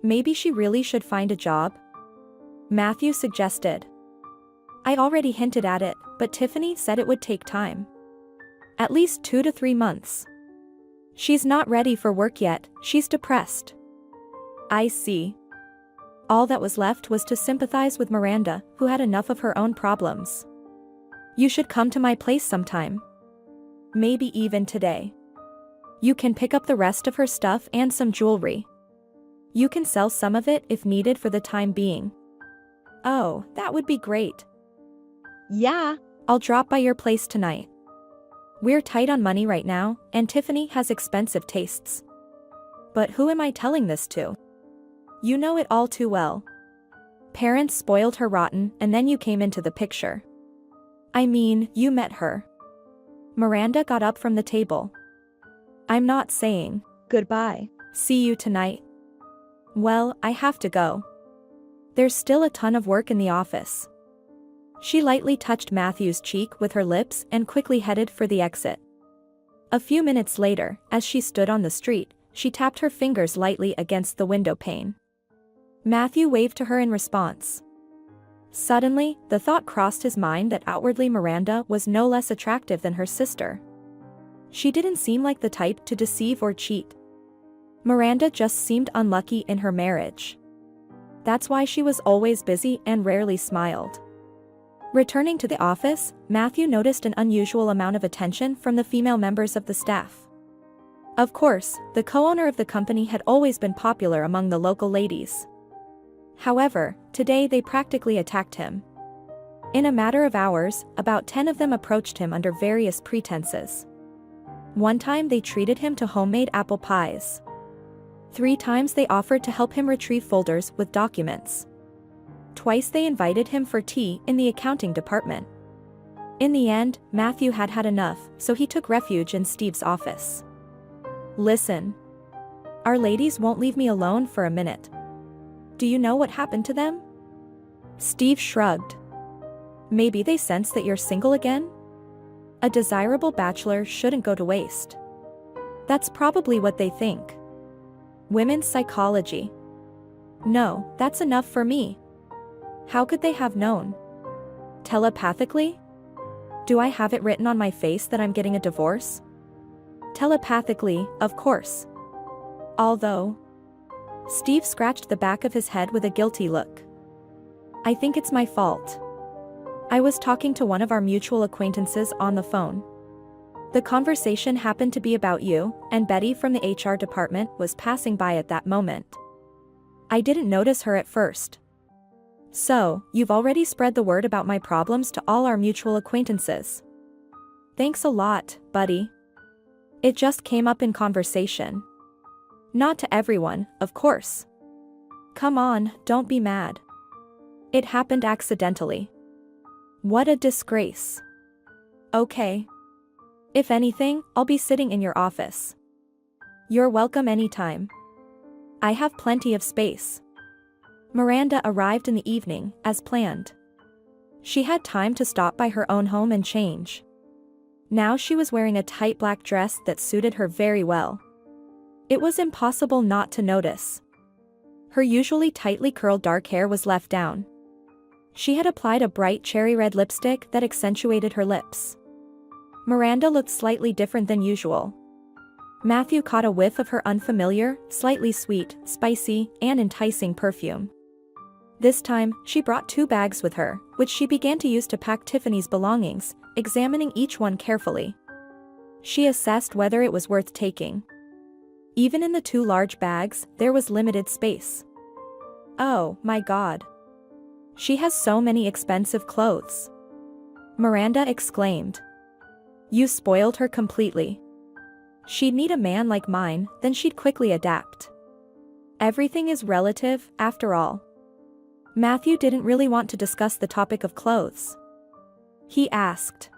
Maybe she really should find a job? Matthew suggested. I already hinted at it, but Tiffany said it would take time. At least 2 to 3 months. She's not ready for work yet, she's depressed. I see. All that was left was to sympathize with Miranda, who had enough of her own problems. You should come to my place sometime. Maybe even today. You can pick up the rest of her stuff and some jewelry. You can sell some of it if needed for the time being. Oh, that would be great. Yeah, I'll drop by your place tonight. We're tight on money right now, and Tiffany has expensive tastes. But who am I telling this to? You know it all too well. Parents spoiled her rotten, and then you came into the picture. I mean, you met her. Miranda got up from the table. I'm not saying goodbye. See you tonight. Well, I have to go. There's still a ton of work in the office. She lightly touched Matthew's cheek with her lips and quickly headed for the exit. A few minutes later, as she stood on the street, she tapped her fingers lightly against the window pane. Matthew waved to her in response. Suddenly, the thought crossed his mind that outwardly Miranda was no less attractive than her sister. She didn't seem like the type to deceive or cheat. Miranda just seemed unlucky in her marriage. That's why she was always busy and rarely smiled. Returning to the office, Matthew noticed an unusual amount of attention from the female members of the staff. Of course, the co-owner of the company had always been popular among the local ladies. However, today they practically attacked him. In a matter of hours, about 10 of them approached him under various pretenses. One time they treated him to homemade apple pies. 3 times they offered to help him retrieve folders with documents. Twice they invited him for tea in the accounting department. In the end, Matthew had had enough, so he took refuge in Steve's office. Listen. Our ladies won't leave me alone for a minute. Do you know what happened to them? Steve shrugged. Maybe they sense that you're single again? A desirable bachelor shouldn't go to waste. That's probably what they think. Women's psychology. No, that's enough for me. How could they have known? Telepathically? Do I have it written on my face that I'm getting a divorce? Telepathically, of course. Although... Steve scratched the back of his head with a guilty look. I think it's my fault. I was talking to one of our mutual acquaintances on the phone. The conversation happened to be about you, and Betty from the HR department was passing by at that moment. I didn't notice her at first. So, you've already spread the word about my problems to all our mutual acquaintances. Thanks a lot, buddy. It just came up in conversation. Not to everyone, of course. Come on, don't be mad. It happened accidentally. What a disgrace. Okay. If anything, I'll be sitting in your office. You're welcome anytime. I have plenty of space. Miranda arrived in the evening, as planned. She had time to stop by her own home and change. Now she was wearing a tight black dress that suited her very well. It was impossible not to notice. Her usually tightly curled dark hair was left down. She had applied a bright cherry red lipstick that accentuated her lips. Miranda looked slightly different than usual. Matthew caught a whiff of her unfamiliar, slightly sweet, spicy, and enticing perfume. This time, she brought 2 bags with her, which she began to use to pack Tiffany's belongings, examining each one carefully. She assessed whether it was worth taking. Even in the 2 large bags, there was limited space. Oh, my God. She has so many expensive clothes. Miranda exclaimed. You spoiled her completely. She'd need a man like mine, then she'd quickly adapt. Everything is relative, after all. Matthew didn't really want to discuss the topic of clothes. He asked.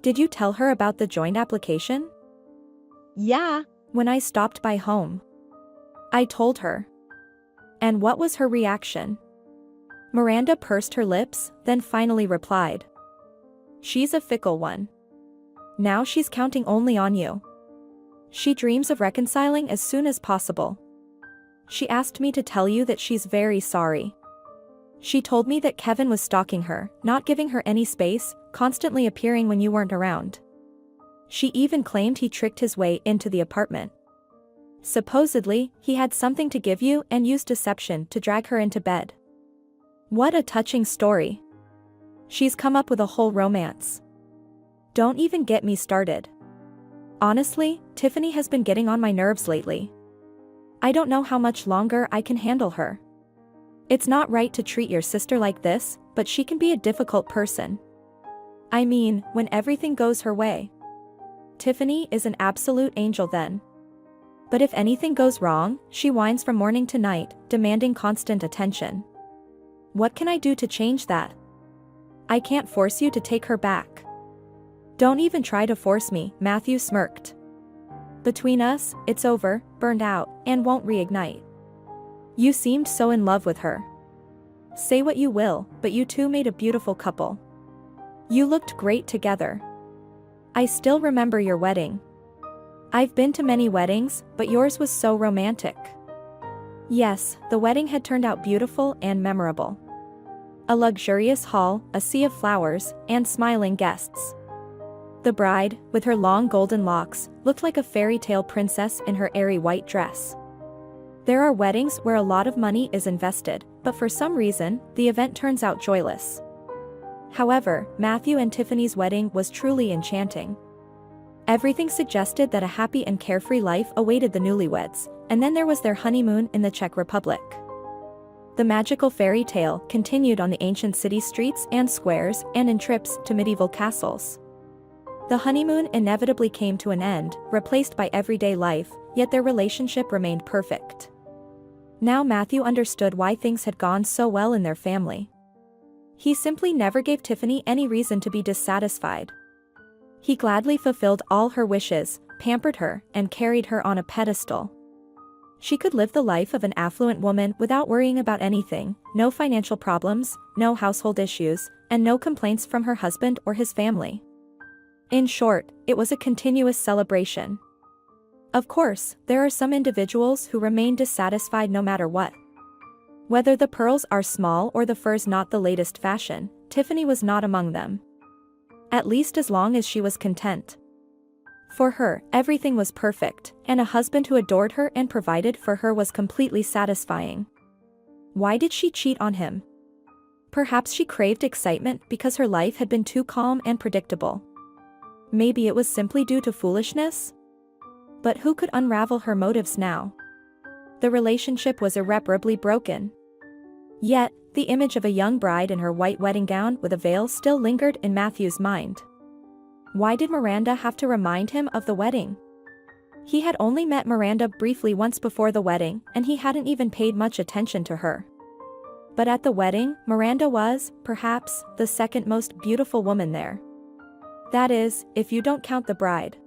Did you tell her about the joint application? Yeah, when I stopped by home. I told her. And what was her reaction? Miranda pursed her lips, then finally replied. She's a fickle one. Now she's counting only on you. She dreams of reconciling as soon as possible. She asked me to tell you that she's very sorry. She told me that Kevin was stalking her, not giving her any space, constantly appearing when you weren't around. She even claimed he tricked his way into the apartment. Supposedly, he had something to give you and used deception to drag her into bed. What a touching story. She's come up with a whole romance. Don't even get me started. Honestly, Tiffany has been getting on my nerves lately. I don't know how much longer I can handle her. It's not right to treat your sister like this, but she can be a difficult person. I mean, when everything goes her way. Tiffany is an absolute angel then. But if anything goes wrong, she whines from morning to night, demanding constant attention. What can I do to change that? I can't force you to take her back. Don't even try to force me, Matthew smirked. Between us, it's over, burned out, and won't reignite. You seemed so in love with her. Say what you will, but you two made a beautiful couple. You looked great together. I still remember your wedding. I've been to many weddings, but yours was so romantic. Yes, the wedding had turned out beautiful and memorable. A luxurious hall, a sea of flowers, and smiling guests. The bride, with her long golden locks, looked like a fairy tale princess in her airy white dress. There are weddings where a lot of money is invested, but for some reason, the event turns out joyless. However, Matthew and Tiffany's wedding was truly enchanting. Everything suggested that a happy and carefree life awaited the newlyweds, and then there was their honeymoon in the Czech Republic. The magical fairy tale continued on the ancient city streets and squares and in trips to medieval castles. The honeymoon inevitably came to an end, replaced by everyday life, yet their relationship remained perfect. Now Matthew understood why things had gone so well in their family. He simply never gave Tiffany any reason to be dissatisfied. He gladly fulfilled all her wishes, pampered her, and carried her on a pedestal. She could live the life of an affluent woman without worrying about anything, no financial problems, no household issues, and no complaints from her husband or his family. In short, it was a continuous celebration. Of course, there are some individuals who remain dissatisfied no matter what. Whether the pearls are small or the furs not the latest fashion, Tiffany was not among them. At least as long as she was content. For her, everything was perfect, and a husband who adored her and provided for her was completely satisfying. Why did she cheat on him? Perhaps she craved excitement because her life had been too calm and predictable. Maybe it was simply due to foolishness? But who could unravel her motives now? The relationship was irreparably broken. Yet, the image of a young bride in her white wedding gown with a veil still lingered in Matthew's mind. Why did Miranda have to remind him of the wedding? He had only met Miranda briefly once before the wedding, and he hadn't even paid much attention to her. But at the wedding, Miranda was, perhaps, the second most beautiful woman there. That is, if you don't count the bride.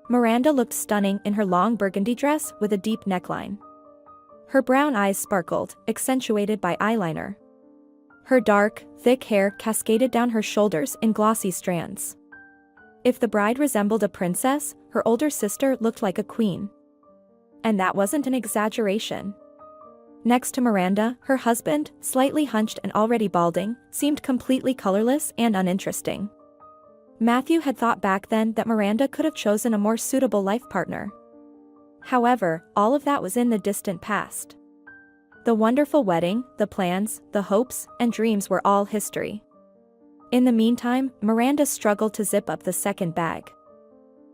Miranda looked stunning in her long burgundy dress with a deep neckline. Her brown eyes sparkled, accentuated by eyeliner. Her dark, thick hair cascaded down her shoulders in glossy strands. If the bride resembled a princess, her older sister looked like a queen. And that wasn't an exaggeration. Next to Miranda, her husband, slightly hunched and already balding, seemed completely colorless and uninteresting. Matthew had thought back then that Miranda could have chosen a more suitable life partner. However, all of that was in the distant past. The wonderful wedding, the plans, the hopes, and dreams were all history. In the meantime, Miranda struggled to zip up the second bag.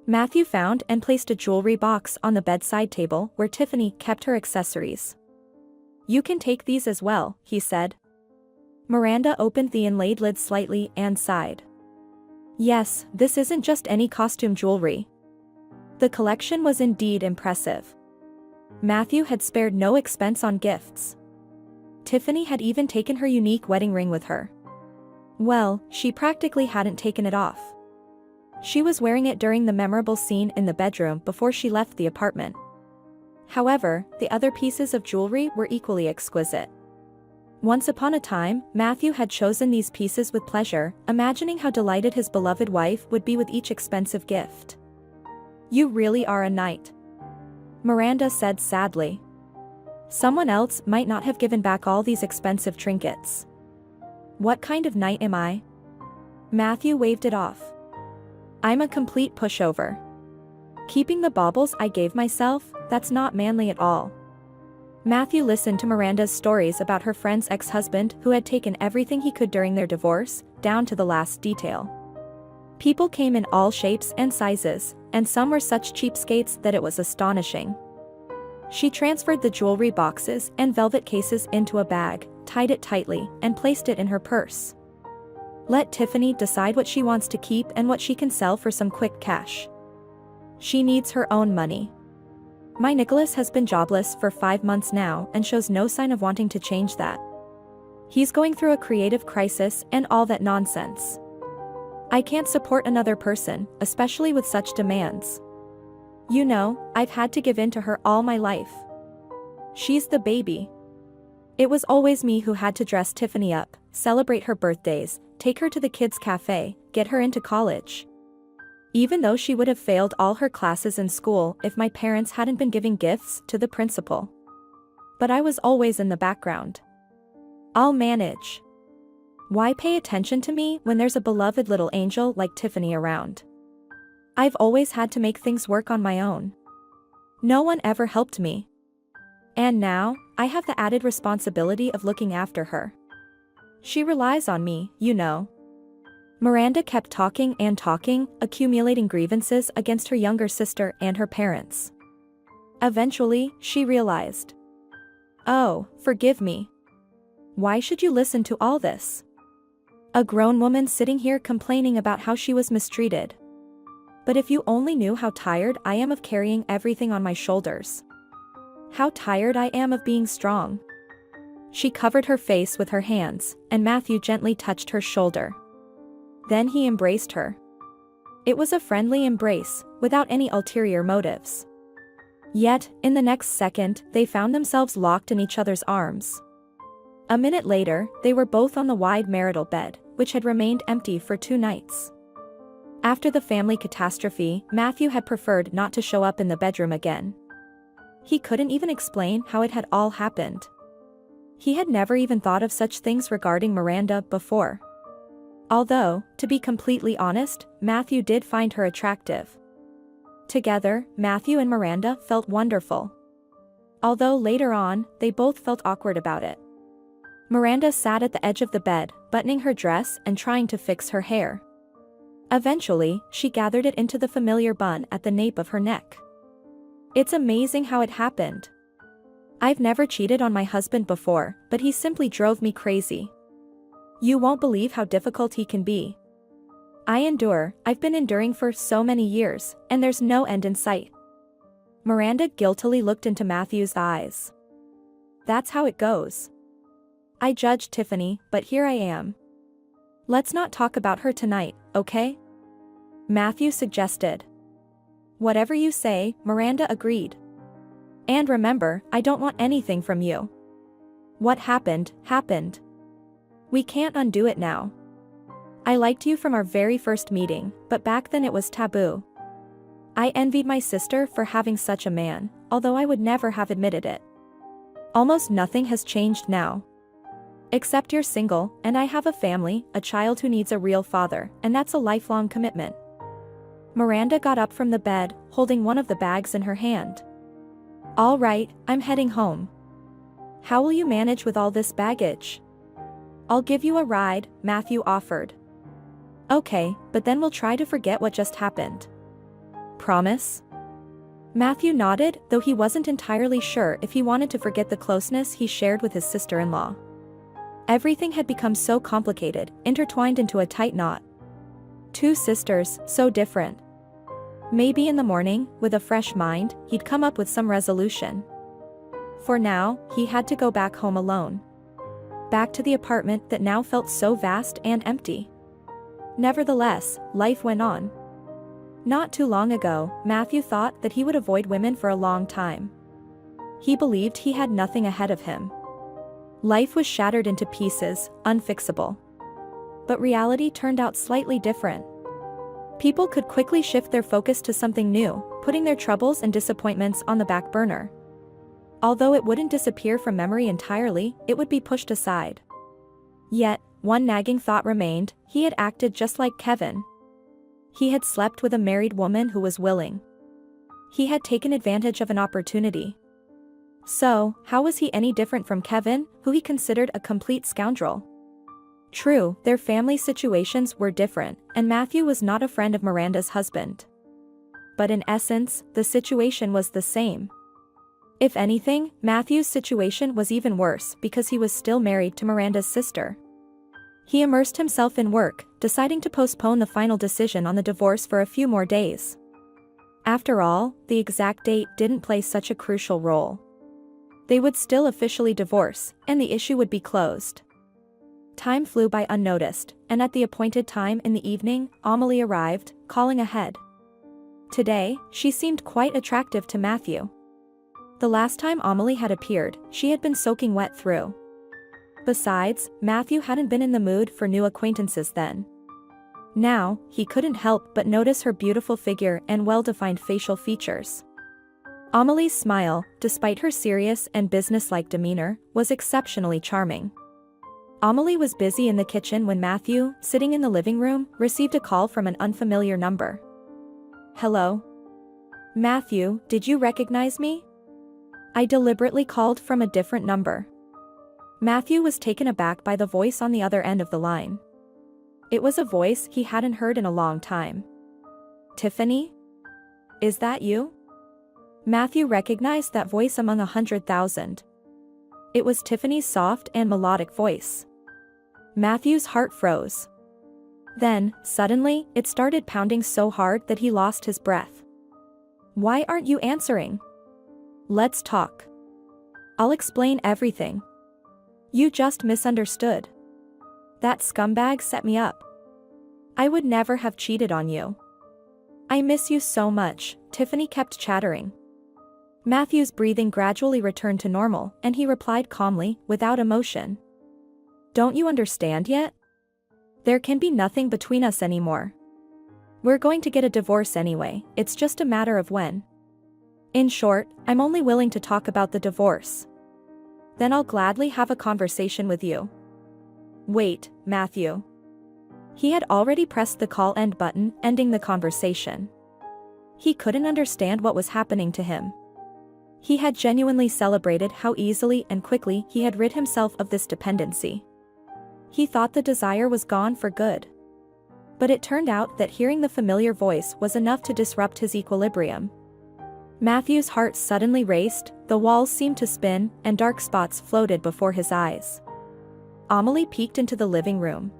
Matthew found and placed a jewelry box on the bedside table where Tiffany kept her accessories. "You can take these as well," he said. Miranda opened the inlaid lid slightly and sighed. Yes, this isn't just any costume jewelry. The collection was indeed impressive. Matthew had spared no expense on gifts. Tiffany had even taken her unique wedding ring with her. Well, she practically hadn't taken it off. She was wearing it during the memorable scene in the bedroom before she left the apartment. However, the other pieces of jewelry were equally exquisite. Once upon a time, Matthew had chosen these pieces with pleasure, imagining how delighted his beloved wife would be with each expensive gift. "You really are a knight," Miranda said sadly. "Someone else might not have given back all these expensive trinkets." "What kind of knight am I?" Matthew waved it off. "I'm a complete pushover. Keeping the baubles I gave myself, that's not manly at all." Matthew listened to Miranda's stories about her friend's ex-husband who had taken everything he could during their divorce, down to the last detail. People came in all shapes and sizes, and some were such cheapskates that it was astonishing. She transferred the jewelry boxes and velvet cases into a bag, tied it tightly, and placed it in her purse. Let Tiffany decide what she wants to keep and what she can sell for some quick cash. She needs her own money. My Nicholas has been jobless for 5 months now and shows no sign of wanting to change that. He's going through a creative crisis and all that nonsense. I can't support another person, especially with such demands. You know, I've had to give in to her all my life. She's the baby. It was always me who had to dress Tiffany up, celebrate her birthdays, take her to the kids' cafe, get her into college. Even though she would have failed all her classes in school if my parents hadn't been giving gifts to the principal. But I was always in the background. I'll manage. Why pay attention to me when there's a beloved little angel like Tiffany around? I've always had to make things work on my own. No one ever helped me. And now, I have the added responsibility of looking after her. She relies on me, you know." Miranda kept talking and talking, accumulating grievances against her younger sister and her parents. Eventually, she realized. "Oh, forgive me. Why should you listen to all this? A grown woman sitting here complaining about how she was mistreated. But if you only knew how tired I am of carrying everything on my shoulders. How tired I am of being strong." She covered her face with her hands, and Matthew gently touched her shoulder. Then he embraced her. It was a friendly embrace, without any ulterior motives. Yet, in the next second, they found themselves locked in each other's arms. A minute later, they were both on the wide marital bed, which had remained empty for 2 nights. After the family catastrophe, Matthew had preferred not to show up in the bedroom again. He couldn't even explain how it had all happened. He had never even thought of such things regarding Miranda before. Although, to be completely honest, Matthew did find her attractive. Together, Matthew and Miranda felt wonderful. Although later on, they both felt awkward about it. Miranda sat at the edge of the bed, buttoning her dress and trying to fix her hair. Eventually, she gathered it into the familiar bun at the nape of her neck. It's amazing how it happened. I've never cheated on my husband before, but he simply drove me crazy. You won't believe how difficult he can be. I've been enduring for so many years, and there's no end in sight. Miranda guiltily looked into Matthew's eyes. That's how it goes. I judged Tiffany, but here I am. Let's not talk about her tonight, okay? Matthew suggested. Whatever you say, Miranda agreed. And remember, I don't want anything from you. What happened, happened. We can't undo it now. I liked you from our very first meeting, but back then it was taboo. I envied my sister for having such a man, although I would never have admitted it. Almost nothing has changed now. Except you're single, and I have a family, a child who needs a real father, and that's a lifelong commitment. Miranda got up from the bed, holding one of the bags in her hand. All right, I'm heading home. How will you manage with all this baggage? I'll give you a ride, Matthew offered. Okay, but then we'll try to forget what just happened. Promise? Matthew nodded, though he wasn't entirely sure if he wanted to forget the closeness he shared with his sister-in-law. Everything had become so complicated, intertwined into a tight knot. Two sisters, so different. Maybe in the morning, with a fresh mind, he'd come up with some resolution. For now, he had to go back home alone. Back to the apartment that now felt so vast and empty. Nevertheless, life went on. Not too long ago, Matthew thought that he would avoid women for a long time. He believed he had nothing ahead of him. Life was shattered into pieces, unfixable. But reality turned out slightly different. People could quickly shift their focus to something new, putting their troubles and disappointments on the back burner. Although it wouldn't disappear from memory entirely, it would be pushed aside. Yet, one nagging thought remained: he had acted just like Kevin. He had slept with a married woman who was willing. He had taken advantage of an opportunity. So, how was he any different from Kevin, who he considered a complete scoundrel? True, their family situations were different, and Matthew was not a friend of Miranda's husband. But in essence, the situation was the same. If anything, Matthew's situation was even worse because he was still married to Miranda's sister. He immersed himself in work, deciding to postpone the final decision on the divorce for a few more days. After all, the exact date didn't play such a crucial role. They would still officially divorce, and the issue would be closed. Time flew by unnoticed, and at the appointed time in the evening, Amelie arrived, calling ahead. Today, she seemed quite attractive to Matthew. The last time Amelie had appeared, she had been soaking wet through. Besides, Matthew hadn't been in the mood for new acquaintances then. Now, he couldn't help but notice her beautiful figure and well-defined facial features. Amelie's smile, despite her serious and businesslike demeanor, was exceptionally charming. Amelie was busy in the kitchen when Matthew, sitting in the living room, received a call from an unfamiliar number. Hello? Matthew, did you recognize me? I deliberately called from a different number. Matthew was taken aback by the voice on the other end of the line. It was a voice he hadn't heard in a long time. Tiffany? Is that you? Matthew recognized that voice among 100,000. It was Tiffany's soft and melodic voice. Matthew's heart froze. Then, suddenly, it started pounding so hard that he lost his breath. Why aren't you answering? Let's talk. I'll explain everything. You just misunderstood. That scumbag set me up. I would never have cheated on you. I miss you so much, Tiffany kept chattering. Matthew's breathing gradually returned to normal, and he replied calmly, without emotion. Don't you understand yet? There can be nothing between us anymore. We're going to get a divorce anyway, it's just a matter of when. In short, I'm only willing to talk about the divorce. Then I'll gladly have a conversation with you. Wait, Matthew. He had already pressed the call end button, ending the conversation. He couldn't understand what was happening to him. He had genuinely celebrated how easily and quickly he had rid himself of this dependency. He thought the desire was gone for good. But it turned out that hearing the familiar voice was enough to disrupt his equilibrium. Matthew's heart suddenly raced, the walls seemed to spin, and dark spots floated before his eyes. Amelie peeked into the living room.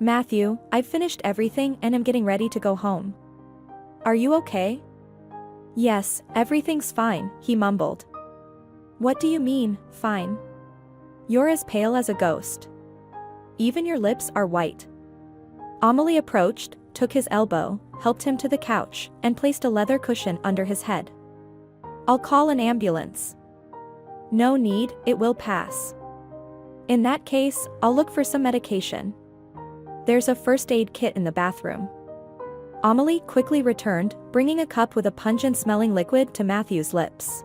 Matthew, I've finished everything and am getting ready to go home. Are you okay? Yes, everything's fine, he mumbled. What do you mean, fine? You're as pale as a ghost. Even your lips are white. Amelie approached, took his elbow, helped him to the couch, and placed a leather cushion under his head. I'll call an ambulance. No need, it will pass. In that case, I'll look for some medication. There's a first aid kit in the bathroom. Amelie quickly returned, bringing a cup with a pungent-smelling liquid to Matthew's lips.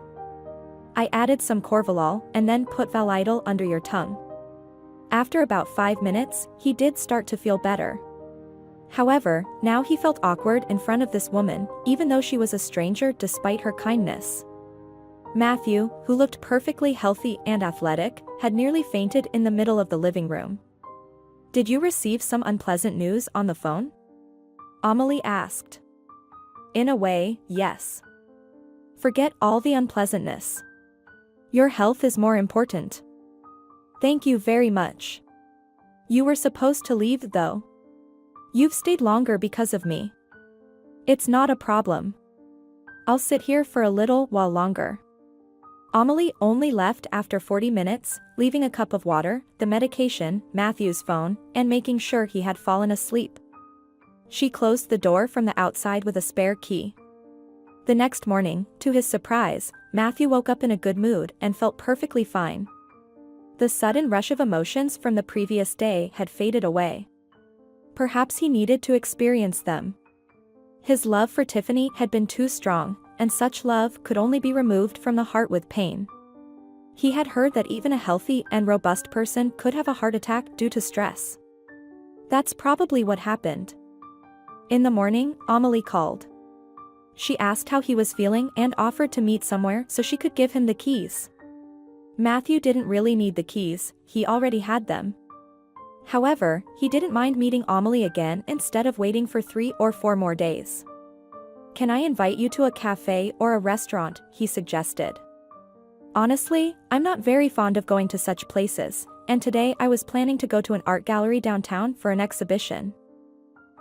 I added some Corvalol and then put Validol under your tongue. After about 5 minutes, he did start to feel better. However, now he felt awkward in front of this woman, even though she was a stranger despite her kindness. Matthew, who looked perfectly healthy and athletic, had nearly fainted in the middle of the living room. Did you receive some unpleasant news on the phone? Amelie asked. In a way, yes. Forget all the unpleasantness. Your health is more important. Thank you very much. You were supposed to leave though. You've stayed longer because of me. It's not a problem. I'll sit here for a little while longer. Amelie only left after 40 minutes, leaving a cup of water, the medication, Matthew's phone, and making sure he had fallen asleep. She closed the door from the outside with a spare key. The next morning, to his surprise, Matthew woke up in a good mood and felt perfectly fine. The sudden rush of emotions from the previous day had faded away. Perhaps he needed to experience them. His love for Tiffany had been too strong, and such love could only be removed from the heart with pain. He had heard that even a healthy and robust person could have a heart attack due to stress. That's probably what happened. In the morning, Amelie called. She asked how he was feeling and offered to meet somewhere so she could give him the keys. Matthew didn't really need the keys, he already had them. However, he didn't mind meeting Amelie again instead of waiting for 3 or 4 more days. Can I invite you to a cafe or a restaurant, he suggested. Honestly, I'm not very fond of going to such places, and today I was planning to go to an art gallery downtown for an exhibition.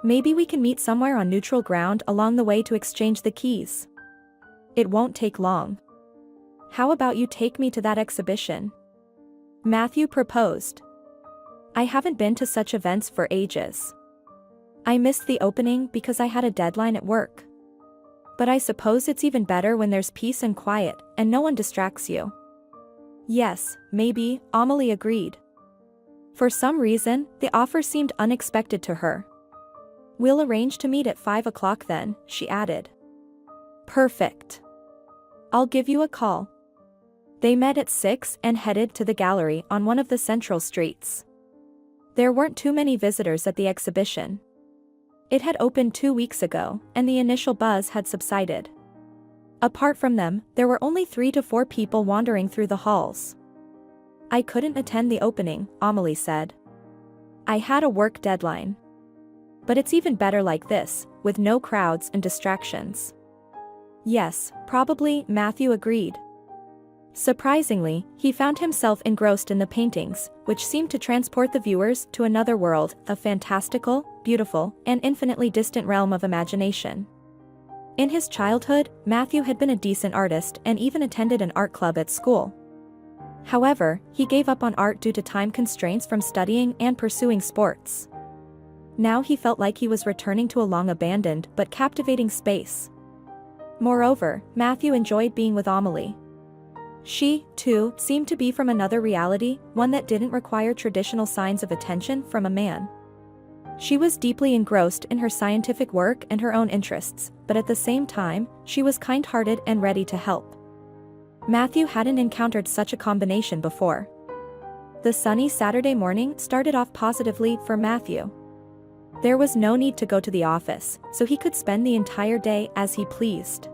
Maybe we can meet somewhere on neutral ground along the way to exchange the keys. It won't take long. How about you take me to that exhibition? Matthew proposed. I haven't been to such events for ages. I missed the opening because I had a deadline at work. But I suppose it's even better when there's peace and quiet, and no one distracts you. Yes, maybe, Amelie agreed. For some reason, the offer seemed unexpected to her. We'll arrange to meet at 5 o'clock then, she added. Perfect. I'll give you a call. They met at 6 and headed to the gallery on one of the central streets. There weren't too many visitors at the exhibition. It had opened 2 weeks ago, and the initial buzz had subsided. Apart from them, there were only 3 to 4 people wandering through the halls. I couldn't attend the opening, Amelie said. I had a work deadline. But it's even better like this, with no crowds and distractions. Yes, probably, Matthew agreed. Surprisingly, he found himself engrossed in the paintings, which seemed to transport the viewers to another world, a fantastical, beautiful, and infinitely distant realm of imagination. In his childhood, Matthew had been a decent artist and even attended an art club at school. However, he gave up on art due to time constraints from studying and pursuing sports. Now he felt like he was returning to a long-abandoned but captivating space. Moreover, Matthew enjoyed being with Amelie. She, too, seemed to be from another reality, one that didn't require traditional signs of attention from a man. She was deeply engrossed in her scientific work and her own interests, but at the same time, she was kind-hearted and ready to help. Matthew hadn't encountered such a combination before. The sunny Saturday morning started off positively for Matthew. There was no need to go to the office, so he could spend the entire day as he pleased.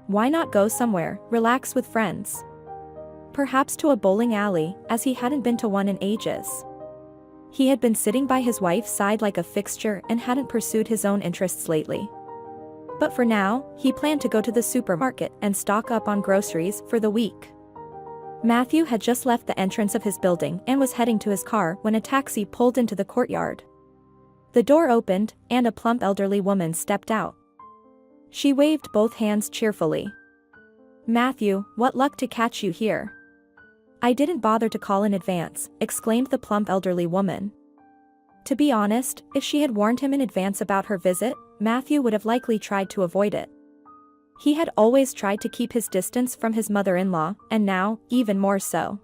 Why not go somewhere, relax with friends? Perhaps to a bowling alley, as he hadn't been to one in ages. He had been sitting by his wife's side like a fixture and hadn't pursued his own interests lately. But for now, he planned to go to the supermarket and stock up on groceries for the week. Matthew had just left the entrance of his building and was heading to his car when a taxi pulled into the courtyard. The door opened, and a plump elderly woman stepped out. She waved both hands cheerfully. Matthew, what luck to catch you here. I didn't bother to call in advance, exclaimed the plump elderly woman. To be honest, if she had warned him in advance about her visit, Matthew would have likely tried to avoid it. He had always tried to keep his distance from his mother-in-law, and now, even more so.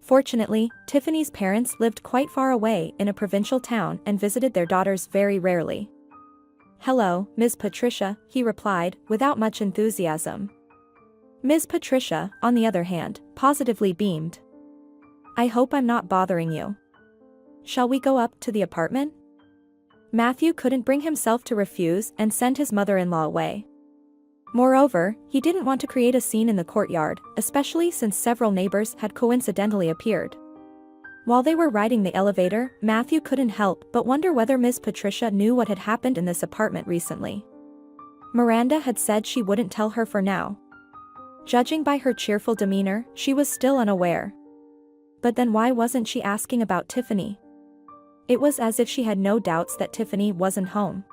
Fortunately, Tiffany's parents lived quite far away in a provincial town and visited their daughters very rarely. "Hello, Ms. Patricia," he replied, without much enthusiasm. Ms. Patricia, on the other hand, positively beamed. "I hope I'm not bothering you. Shall we go up to the apartment?" Matthew couldn't bring himself to refuse and send his mother-in-law away. Moreover, he didn't want to create a scene in the courtyard, especially since several neighbors had coincidentally appeared. While they were riding the elevator, Matthew couldn't help but wonder whether Miss Patricia knew what had happened in this apartment recently. Miranda had said she wouldn't tell her for now. Judging by her cheerful demeanor, she was still unaware. But then why wasn't she asking about Tiffany? It was as if she had no doubts that Tiffany wasn't home.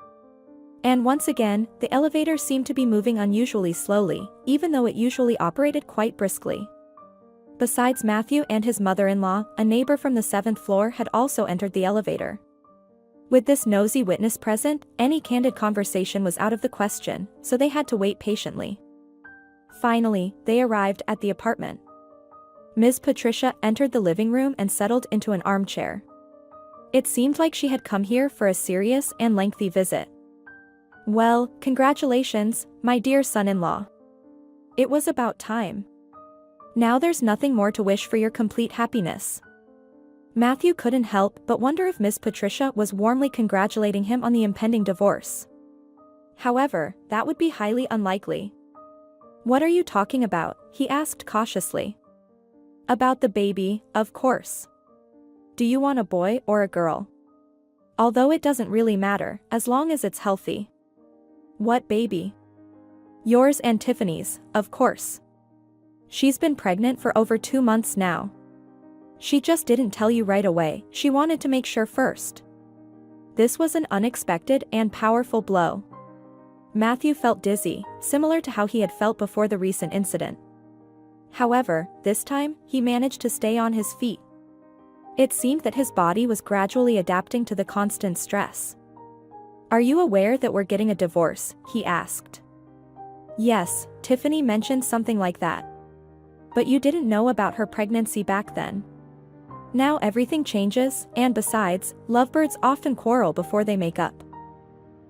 And once again, the elevator seemed to be moving unusually slowly, even though it usually operated quite briskly. Besides Matthew and his mother-in-law, a neighbor from the 7th floor had also entered the elevator. With this nosy witness present, any candid conversation was out of the question, so they had to wait patiently. Finally, they arrived at the apartment. Ms. Patricia entered the living room and settled into an armchair. It seemed like she had come here for a serious and lengthy visit. "Well, congratulations, my dear son-in-law. It was about time. Now there's nothing more to wish for your complete happiness." Matthew couldn't help but wonder if Miss Patricia was warmly congratulating him on the impending divorce. However, that would be highly unlikely. "What are you talking about?" he asked cautiously. "About the baby, of course. Do you want a boy or a girl? Although it doesn't really matter, as long as it's healthy." "What baby?" "Yours and Tiffany's, of course. She's been pregnant for over 2 months now. She just didn't tell you right away, she wanted to make sure first." This was an unexpected and powerful blow. Matthew felt dizzy, similar to how he had felt before the recent incident. However, this time, he managed to stay on his feet. It seemed that his body was gradually adapting to the constant stress. "Are you aware that we're getting a divorce?" he asked. "Yes, Tiffany mentioned something like that. But you didn't know about her pregnancy back then. Now everything changes, and besides, lovebirds often quarrel before they make up."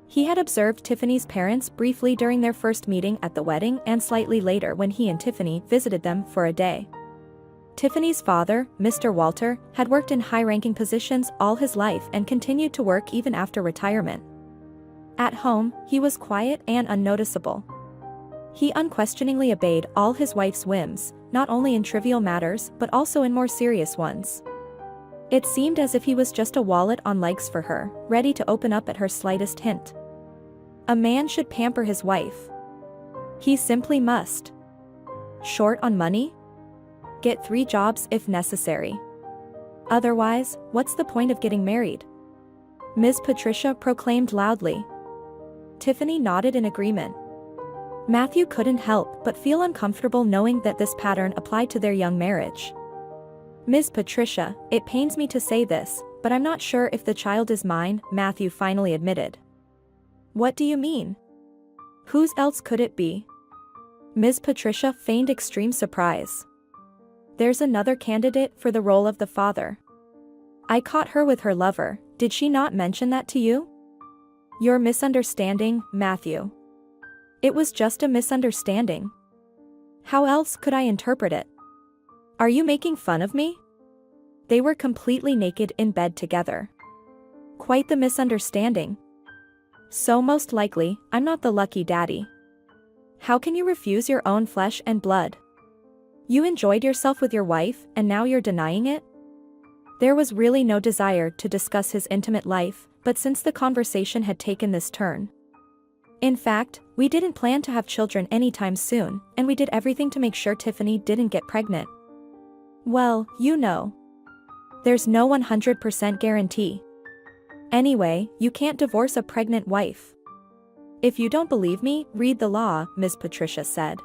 He had observed Tiffany's parents briefly during their first meeting at the wedding and slightly later when he and Tiffany visited them for a day. Tiffany's father, Mr. Walter, had worked in high-ranking positions all his life and continued to work even after retirement. At home, he was quiet and unnoticeable. He unquestioningly obeyed all his wife's whims, not only in trivial matters but also in more serious ones. It seemed as if he was just a wallet on legs for her, ready to open up at her slightest hint. A man should pamper his wife. He simply must. Short on money? Get 3 jobs if necessary. Otherwise, what's the point of getting married? Ms. Patricia proclaimed loudly. Tiffany nodded in agreement. Matthew couldn't help but feel uncomfortable knowing that this pattern applied to their young marriage. "Ms. Patricia, it pains me to say this, but I'm not sure if the child is mine," Matthew finally admitted. "What do you mean? Whose else could it be?" Ms. Patricia feigned extreme surprise. "There's another candidate for the role of the father. I caught her with her lover, did she not mention that to you?" "You're misunderstanding, Matthew." "It was just a misunderstanding. How else could I interpret it? Are you making fun of me?" They were completely naked in bed together. "Quite the misunderstanding. So most likely, I'm not the lucky daddy. How can you refuse your own flesh and blood? You enjoyed yourself with your wife, and now you're denying it?" There was really no desire to discuss his intimate life, but since the conversation had taken this turn. "In fact, we didn't plan to have children anytime soon, and we did everything to make sure Tiffany didn't get pregnant." "Well, you know. There's no 100% guarantee. Anyway, you can't divorce a pregnant wife." "If you don't believe me, read the law," Ms. Patricia said.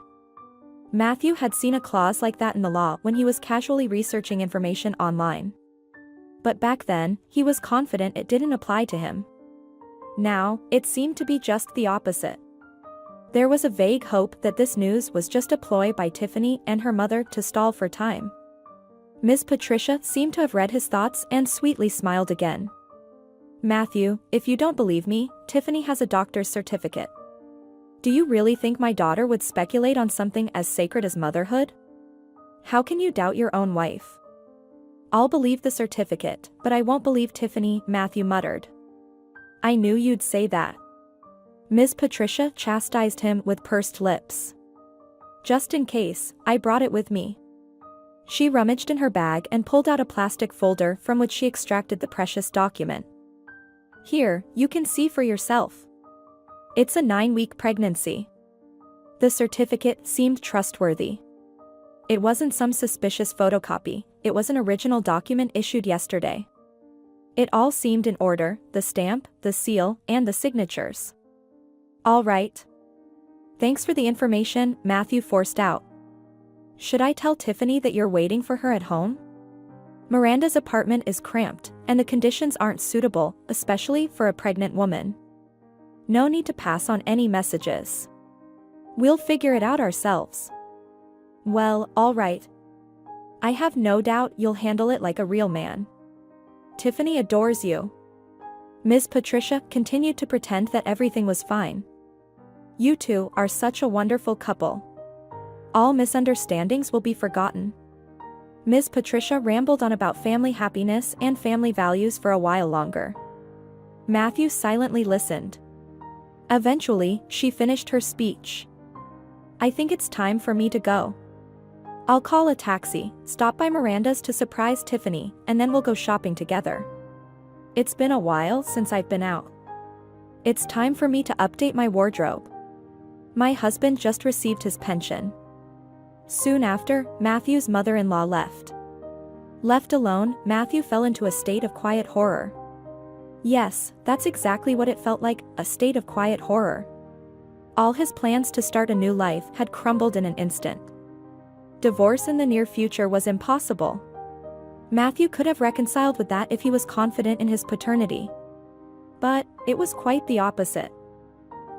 Matthew had seen a clause like that in the law when he was casually researching information online. But back then, he was confident it didn't apply to him. Now, it seemed to be just the opposite. There was a vague hope that this news was just a ploy by Tiffany and her mother to stall for time. Ms. Patricia seemed to have read his thoughts and sweetly smiled again. "Matthew, if you don't believe me, Tiffany has a doctor's certificate. Do you really think my daughter would speculate on something as sacred as motherhood? How can you doubt your own wife?" "I'll believe the certificate, but I won't believe Tiffany," Matthew muttered. "I knew you'd say that." Ms. Patricia chastised him with pursed lips. "Just in case, I brought it with me." She rummaged in her bag and pulled out a plastic folder from which she extracted the precious document. "Here, you can see for yourself. It's a 9-week pregnancy." The certificate seemed trustworthy. It wasn't some suspicious photocopy, it was an original document issued yesterday. It all seemed in order, the stamp, the seal, and the signatures. "All right. Thanks for the information," Matthew forced out. "Should I tell Tiffany that you're waiting for her at home? Miranda's apartment is cramped, and the conditions aren't suitable, especially for a pregnant woman. No need to pass on any messages. We'll figure it out ourselves." "Well, all right. I have no doubt you'll handle it like a real man. Tiffany adores you." Ms. Patricia continued to pretend that everything was fine. "You two are such a wonderful couple. All misunderstandings will be forgotten." Ms. Patricia rambled on about family happiness and family values for a while longer. Matthew silently listened. Eventually, she finished her speech. "I think it's time for me to go. I'll call a taxi, stop by Miranda's to surprise Tiffany, and then we'll go shopping together. It's been a while since I've been out. It's time for me to update my wardrobe. My husband just received his pension." Soon after, Matthew's mother-in-law left. Left alone, Matthew fell into a state of quiet horror. Yes, that's exactly what it felt like, a state of quiet horror. All his plans to start a new life had crumbled in an instant. Divorce in the near future was impossible. Matthew could have reconciled with that if he was confident in his paternity. But it was quite the opposite.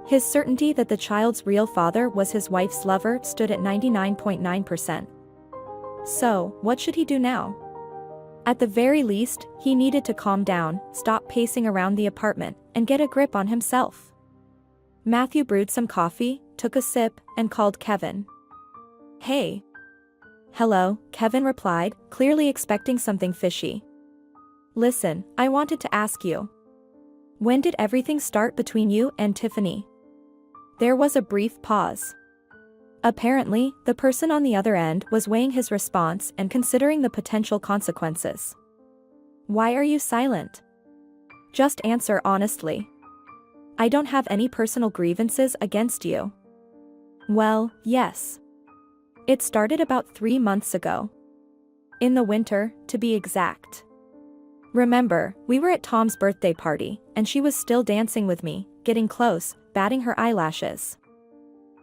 His certainty that the child's real father was his wife's lover stood at 99.9%. So, what should he do now? At the very least, he needed to calm down, stop pacing around the apartment, and get a grip on himself. Matthew brewed some coffee, took a sip, and called Kevin. "Hey." "Hello," Kevin replied, clearly expecting something fishy. "Listen, I wanted to ask you. When did everything start between you and Tiffany?" There was a brief pause. Apparently, the person on the other end was weighing his response and considering the potential consequences. "Why are you silent? Just answer honestly. I don't have any personal grievances against you." "Well, yes. It started about 3 months ago. In the winter, to be exact. Remember, we were at Tom's birthday party, and she was still dancing with me, getting close, batting her eyelashes."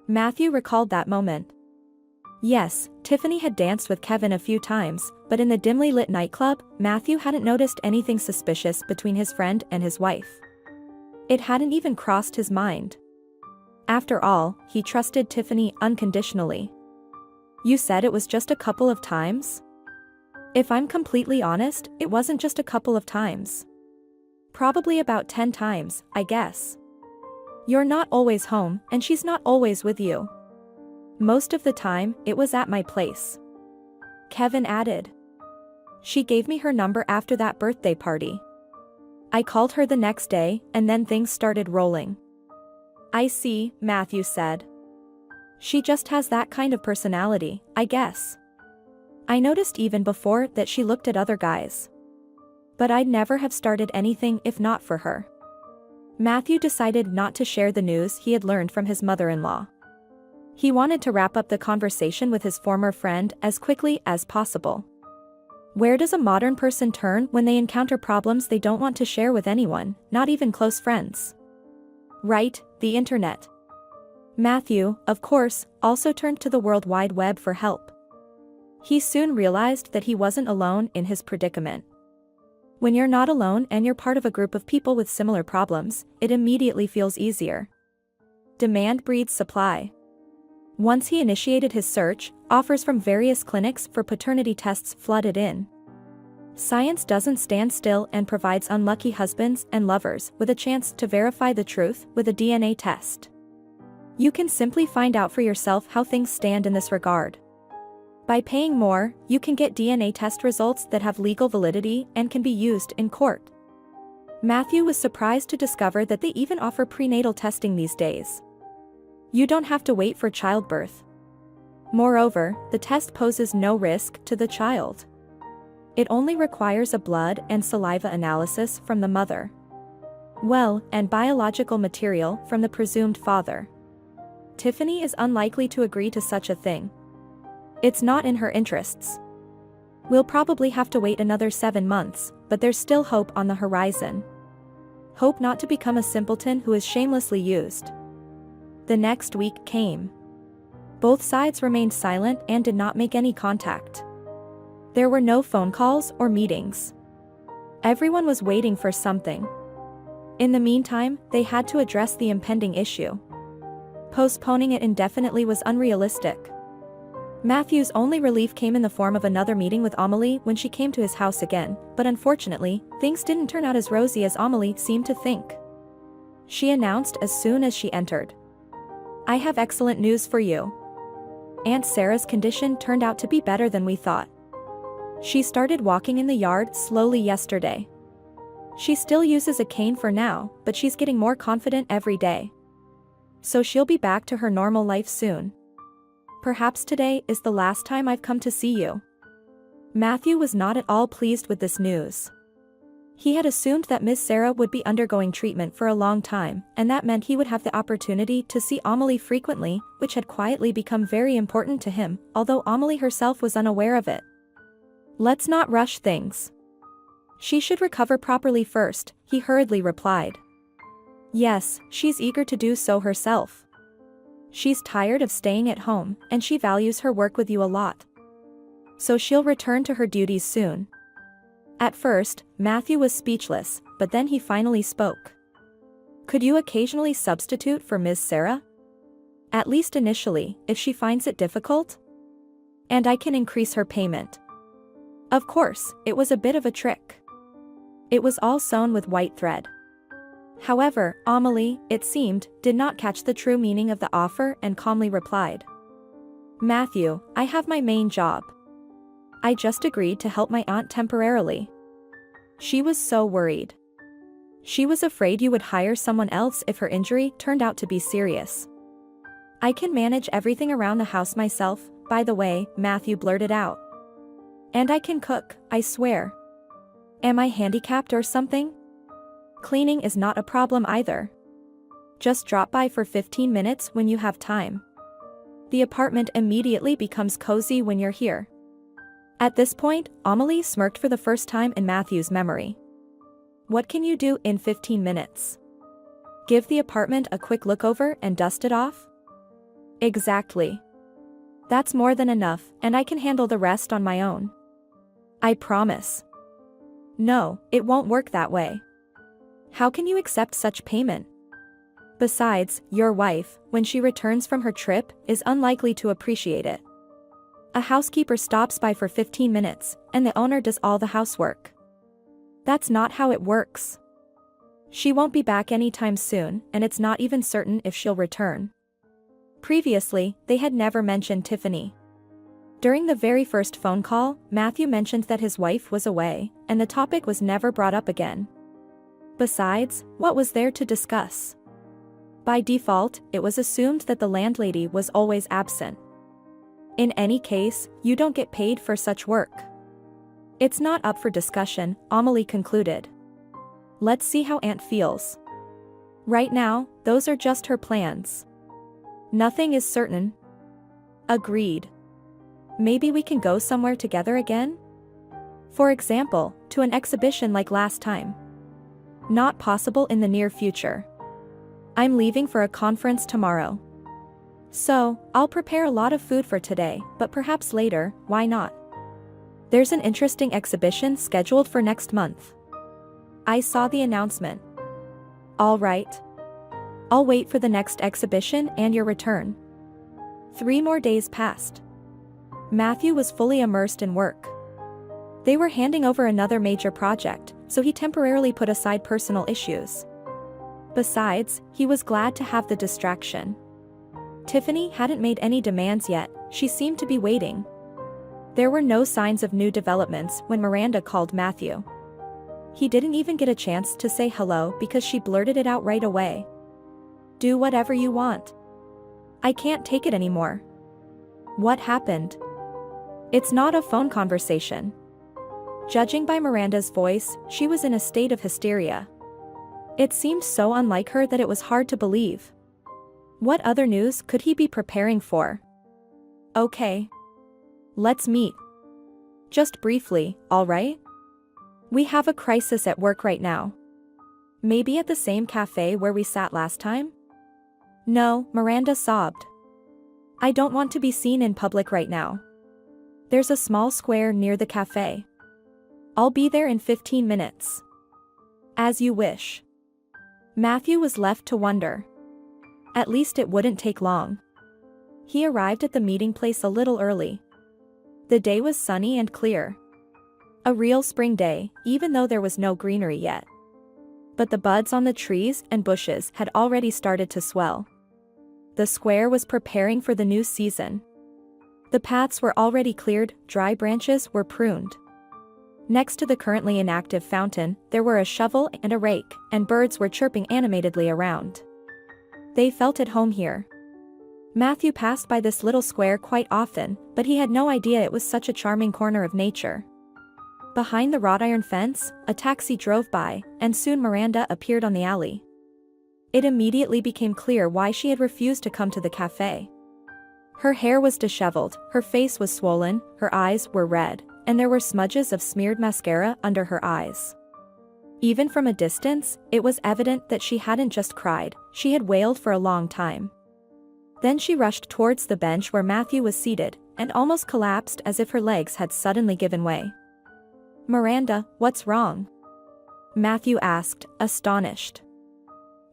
Matthew recalled that moment. Yes, Tiffany had danced with Kevin a few times, but in the dimly lit nightclub, Matthew hadn't noticed anything suspicious between his friend and his wife. It hadn't even crossed his mind. After all, he trusted Tiffany unconditionally. "You said it was just a couple of times?" "If I'm completely honest, it wasn't just a couple of times. Probably about 10 times, I guess. You're not always home, and she's not always with you. Most of the time, it was at my place," Kevin added. "She gave me her number after that birthday party. I called her the next day, and then things started rolling." "I see," Matthew said. "She just has that kind of personality, I guess. I noticed even before that she looked at other guys. But I'd never have started anything if not for her." Matthew decided not to share the news he had learned from his mother-in-law. He wanted to wrap up the conversation with his former friend as quickly as possible. Where does a modern person turn when they encounter problems they don't want to share with anyone, not even close friends? Right, the internet. Matthew, of course, also turned to the World Wide Web for help. He soon realized that he wasn't alone in his predicament. When you're not alone and you're part of a group of people with similar problems, it immediately feels easier. Demand breeds supply. Once he initiated his search, offers from various clinics for paternity tests flooded in. Science doesn't stand still and provides unlucky husbands and lovers with a chance to verify the truth with a DNA test. You can simply find out for yourself how things stand in this regard. By paying more, you can get DNA test results that have legal validity and can be used in court. Matthew was surprised to discover that they even offer prenatal testing these days. You don't have to wait for childbirth. Moreover, the test poses no risk to the child. It only requires a blood and saliva analysis from the mother. And biological material from the presumed father. Tiffany is unlikely to agree to such a thing. It's not in her interests. We'll probably have to wait another 7 months, but there's still hope on the horizon. Hope not to become a simpleton who is shamelessly used. The next week came. Both sides remained silent and did not make any contact. There were no phone calls or meetings. Everyone was waiting for something. In the meantime, they had to address the impending issue. Postponing it indefinitely was unrealistic. Matthew's only relief came in the form of another meeting with Amelie when she came to his house again, but unfortunately, things didn't turn out as rosy as Amelie seemed to think. She announced as soon as she entered. "I have excellent news for you. Aunt Sarah's condition turned out to be better than we thought. She started walking in the yard slowly yesterday. She still uses a cane for now, but she's getting more confident every day. So she'll be back to her normal life soon. Perhaps today is the last time I've come to see you." Matthew was not at all pleased with this news. He had assumed that Miss Sarah would be undergoing treatment for a long time, and that meant he would have the opportunity to see Amelie frequently, which had quietly become very important to him, although Amelie herself was unaware of it. "Let's not rush things. She should recover properly first," he hurriedly replied. "Yes, she's eager to do so herself. She's tired of staying at home, and she values her work with you a lot. So she'll return to her duties soon." At first, Matthew was speechless, but then he finally spoke. "Could you occasionally substitute for Ms. Sarah? At least initially, if she finds it difficult? And I can increase her payment." Of course, it was a bit of a trick. It was all sewn with white thread. However, Amelie, it seemed, did not catch the true meaning of the offer and calmly replied. "Matthew, I have my main job. I just agreed to help my aunt temporarily. She was so worried. She was afraid you would hire someone else if her injury turned out to be serious. I can manage everything around the house myself, by the way," Matthew blurted out. "And I can cook, I swear. Am I handicapped or something? Cleaning is not a problem either. Just drop by for 15 minutes when you have time. The apartment immediately becomes cozy when you're here." At this point, Amelie smirked for the first time in Matthew's memory. "What can you do in 15 minutes? Give the apartment a quick look over and dust it off?" "Exactly. That's more than enough, and I can handle the rest on my own. I promise." "No, it won't work that way. How can you accept such payment? Besides, your wife, when she returns from her trip, is unlikely to appreciate it. A housekeeper stops by for 15 minutes, and the owner does all the housework. That's not how it works. She won't be back anytime soon, and it's not even certain if she'll return." Previously, they had never mentioned Tiffany. During the very first phone call, Matthew mentioned that his wife was away, and the topic was never brought up again. Besides, what was there to discuss? By default, it was assumed that the landlady was always absent. In any case, you don't get paid for such work. It's not up for discussion, Amelie concluded. Let's see how Aunt feels. Right now, those are just her plans. Nothing is certain. Agreed. Maybe we can go somewhere together again? For example, to an exhibition like last time. Not possible in the near future. I'm leaving for a conference tomorrow. So, I'll prepare a lot of food for today, but perhaps later, why not? There's an interesting exhibition scheduled for next month. I saw the announcement. All right. I'll wait for the next exhibition and your return. 3 more days passed. Matthew was fully immersed in work. They were handing over another major project, so he temporarily put aside personal issues. Besides, he was glad to have the distraction. Tiffany hadn't made any demands yet, she seemed to be waiting. There were no signs of new developments when Miranda called Matthew. He didn't even get a chance to say hello because she blurted it out right away. Do whatever you want. I can't take it anymore. What happened? It's not a phone conversation. Judging by Miranda's voice, she was in a state of hysteria. It seemed so unlike her that it was hard to believe. What other news could he be preparing for? Okay. Let's meet. Just briefly, all right? We have a crisis at work right now. Maybe at the same cafe where we sat last time? No, Miranda sobbed. I don't want to be seen in public right now. There's a small square near the cafe. I'll be there in 15 minutes. As you wish. Matthew was left to wonder. At least it wouldn't take long. He arrived at the meeting place a little early. The day was sunny and clear. A real spring day, even though there was no greenery yet. But the buds on the trees and bushes had already started to swell. The square was preparing for the new season. The paths were already cleared, dry branches were pruned. Next to the currently inactive fountain, there were a shovel and a rake, and birds were chirping animatedly around. They felt at home here. Matthew passed by this little square quite often, but he had no idea it was such a charming corner of nature. Behind the wrought iron fence, a taxi drove by, and soon Miranda appeared on the alley. It immediately became clear why she had refused to come to the cafe. Her hair was disheveled, her face was swollen, her eyes were red, and there were smudges of smeared mascara under her eyes. Even from a distance, it was evident that she hadn't just cried, she had wailed for a long time. Then she rushed towards the bench where Matthew was seated, and almost collapsed as if her legs had suddenly given way. Miranda, what's wrong? Matthew asked, astonished.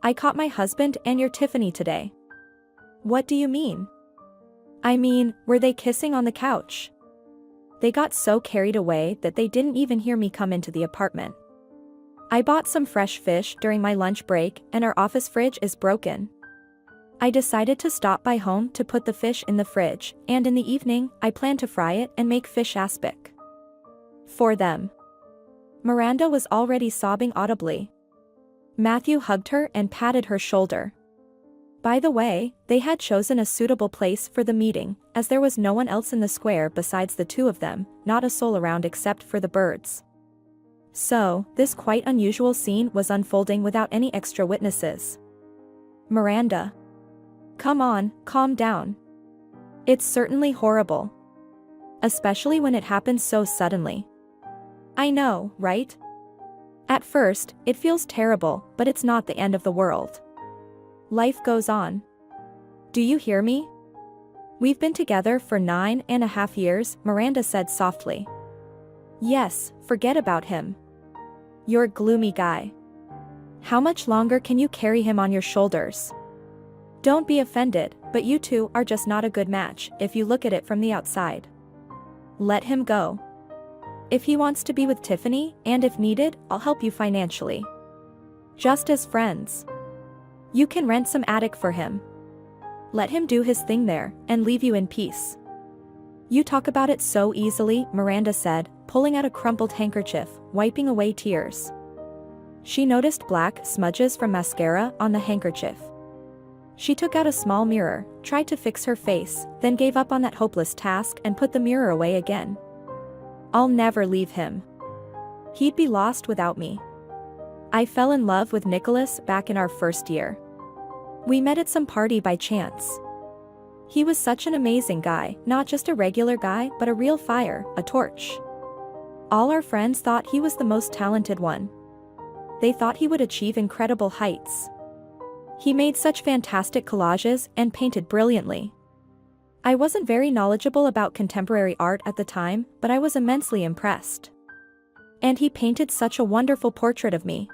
I caught my husband and your Tiffany today. What do you mean? I mean, were they kissing on the couch? They got so carried away that they didn't even hear me come into the apartment. I bought some fresh fish during my lunch break and our office fridge is broken. I decided to stop by home to put the fish in the fridge, and in the evening, I plan to fry it and make fish aspic. For them. Miranda was already sobbing audibly. Matthew hugged her and patted her shoulder. By the way, they had chosen a suitable place for the meeting, as there was no one else in the square besides the two of them, not a soul around except for the birds. So, this quite unusual scene was unfolding without any extra witnesses. Miranda. Come on, calm down. It's certainly horrible. Especially when it happens so suddenly. I know, right? At first, it feels terrible, but it's not the end of the world. Life goes on. Do you hear me? We've been together for 9.5 years, Miranda said softly. Yes, forget about him. You're a gloomy guy. How much longer can you carry him on your shoulders? Don't be offended, but you two are just not a good match, if you look at it from the outside. Let him go. If he wants to be with Tiffany, and if needed, I'll help you financially. Just as friends. You can rent some attic for him. Let him do his thing there, and leave you in peace. You talk about it so easily, Miranda said, pulling out a crumpled handkerchief, wiping away tears. She noticed black smudges from mascara on the handkerchief. She took out a small mirror, tried to fix her face, then gave up on that hopeless task and put the mirror away again. I'll never leave him. He'd be lost without me. I fell in love with Nicholas back in our first year. We met at some party by chance. He was such an amazing guy, not just a regular guy, but a real fire, a torch. All our friends thought he was the most talented one. They thought he would achieve incredible heights. He made such fantastic collages and painted brilliantly. I wasn't very knowledgeable about contemporary art at the time, but I was immensely impressed. And he painted such a wonderful portrait of me.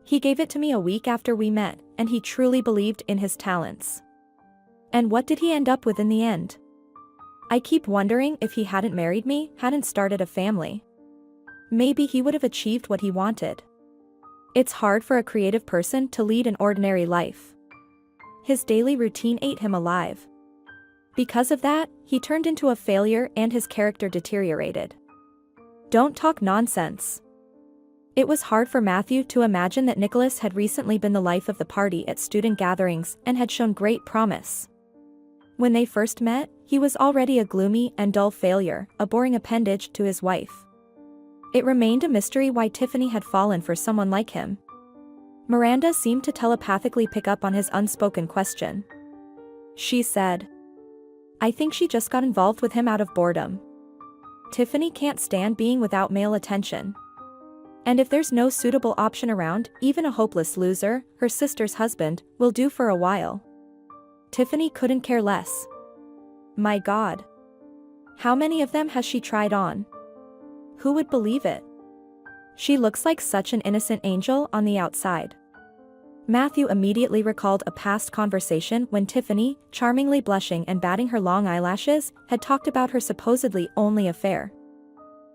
He gave it to me a week after we met, and he truly believed in his talents. And what did he end up with in the end? I keep wondering if he hadn't married me, hadn't started a family. Maybe he would have achieved what he wanted. It's hard for a creative person to lead an ordinary life. His daily routine ate him alive. Because of that, he turned into a failure and his character deteriorated. Don't talk nonsense. It was hard for Matthew to imagine that Nicholas had recently been the life of the party at student gatherings and had shown great promise. When they first met, he was already a gloomy and dull failure, a boring appendage to his wife. It remained a mystery why Tiffany had fallen for someone like him. Miranda seemed to telepathically pick up on his unspoken question. She said, "I think she just got involved with him out of boredom. Tiffany can't stand being without male attention. And if there's no suitable option around, even a hopeless loser, her sister's husband, will do for a while." Tiffany couldn't care less. My God. How many of them has she tried on? Who would believe it? She looks like such an innocent angel on the outside. Matthew immediately recalled a past conversation when Tiffany, charmingly blushing and batting her long eyelashes, had talked about her supposedly only affair.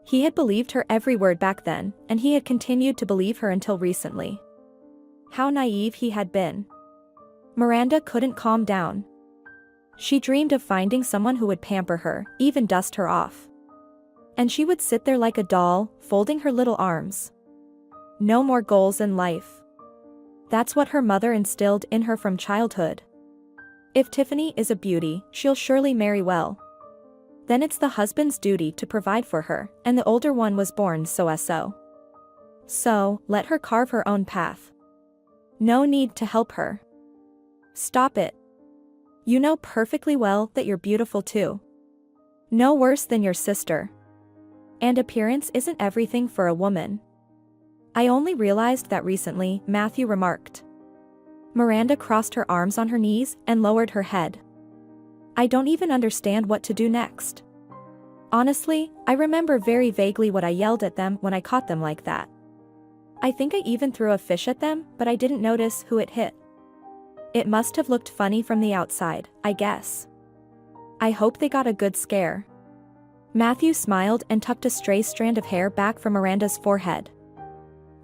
He had believed her every word back then, and he had continued to believe her until recently. How naive he had been. Miranda couldn't calm down. She dreamed of finding someone who would pamper her, even dust her off. And she would sit there like a doll, folding her little arms. No more goals in life. That's what her mother instilled in her from childhood. If Tiffany is a beauty, she'll surely marry well. Then it's the husband's duty to provide for her, and the older one was born so. So, let her carve her own path. No need to help her. Stop it. You know perfectly well that you're beautiful too. No worse than your sister. And appearance isn't everything for a woman. I only realized that recently, Matthew remarked. Miranda crossed her arms on her knees and lowered her head. I don't even understand what to do next. Honestly, I remember very vaguely what I yelled at them when I caught them like that. I think I even threw a fish at them, but I didn't notice who it hit. It must have looked funny from the outside, I guess. I hope they got a good scare. Matthew smiled and tucked a stray strand of hair back from Miranda's forehead.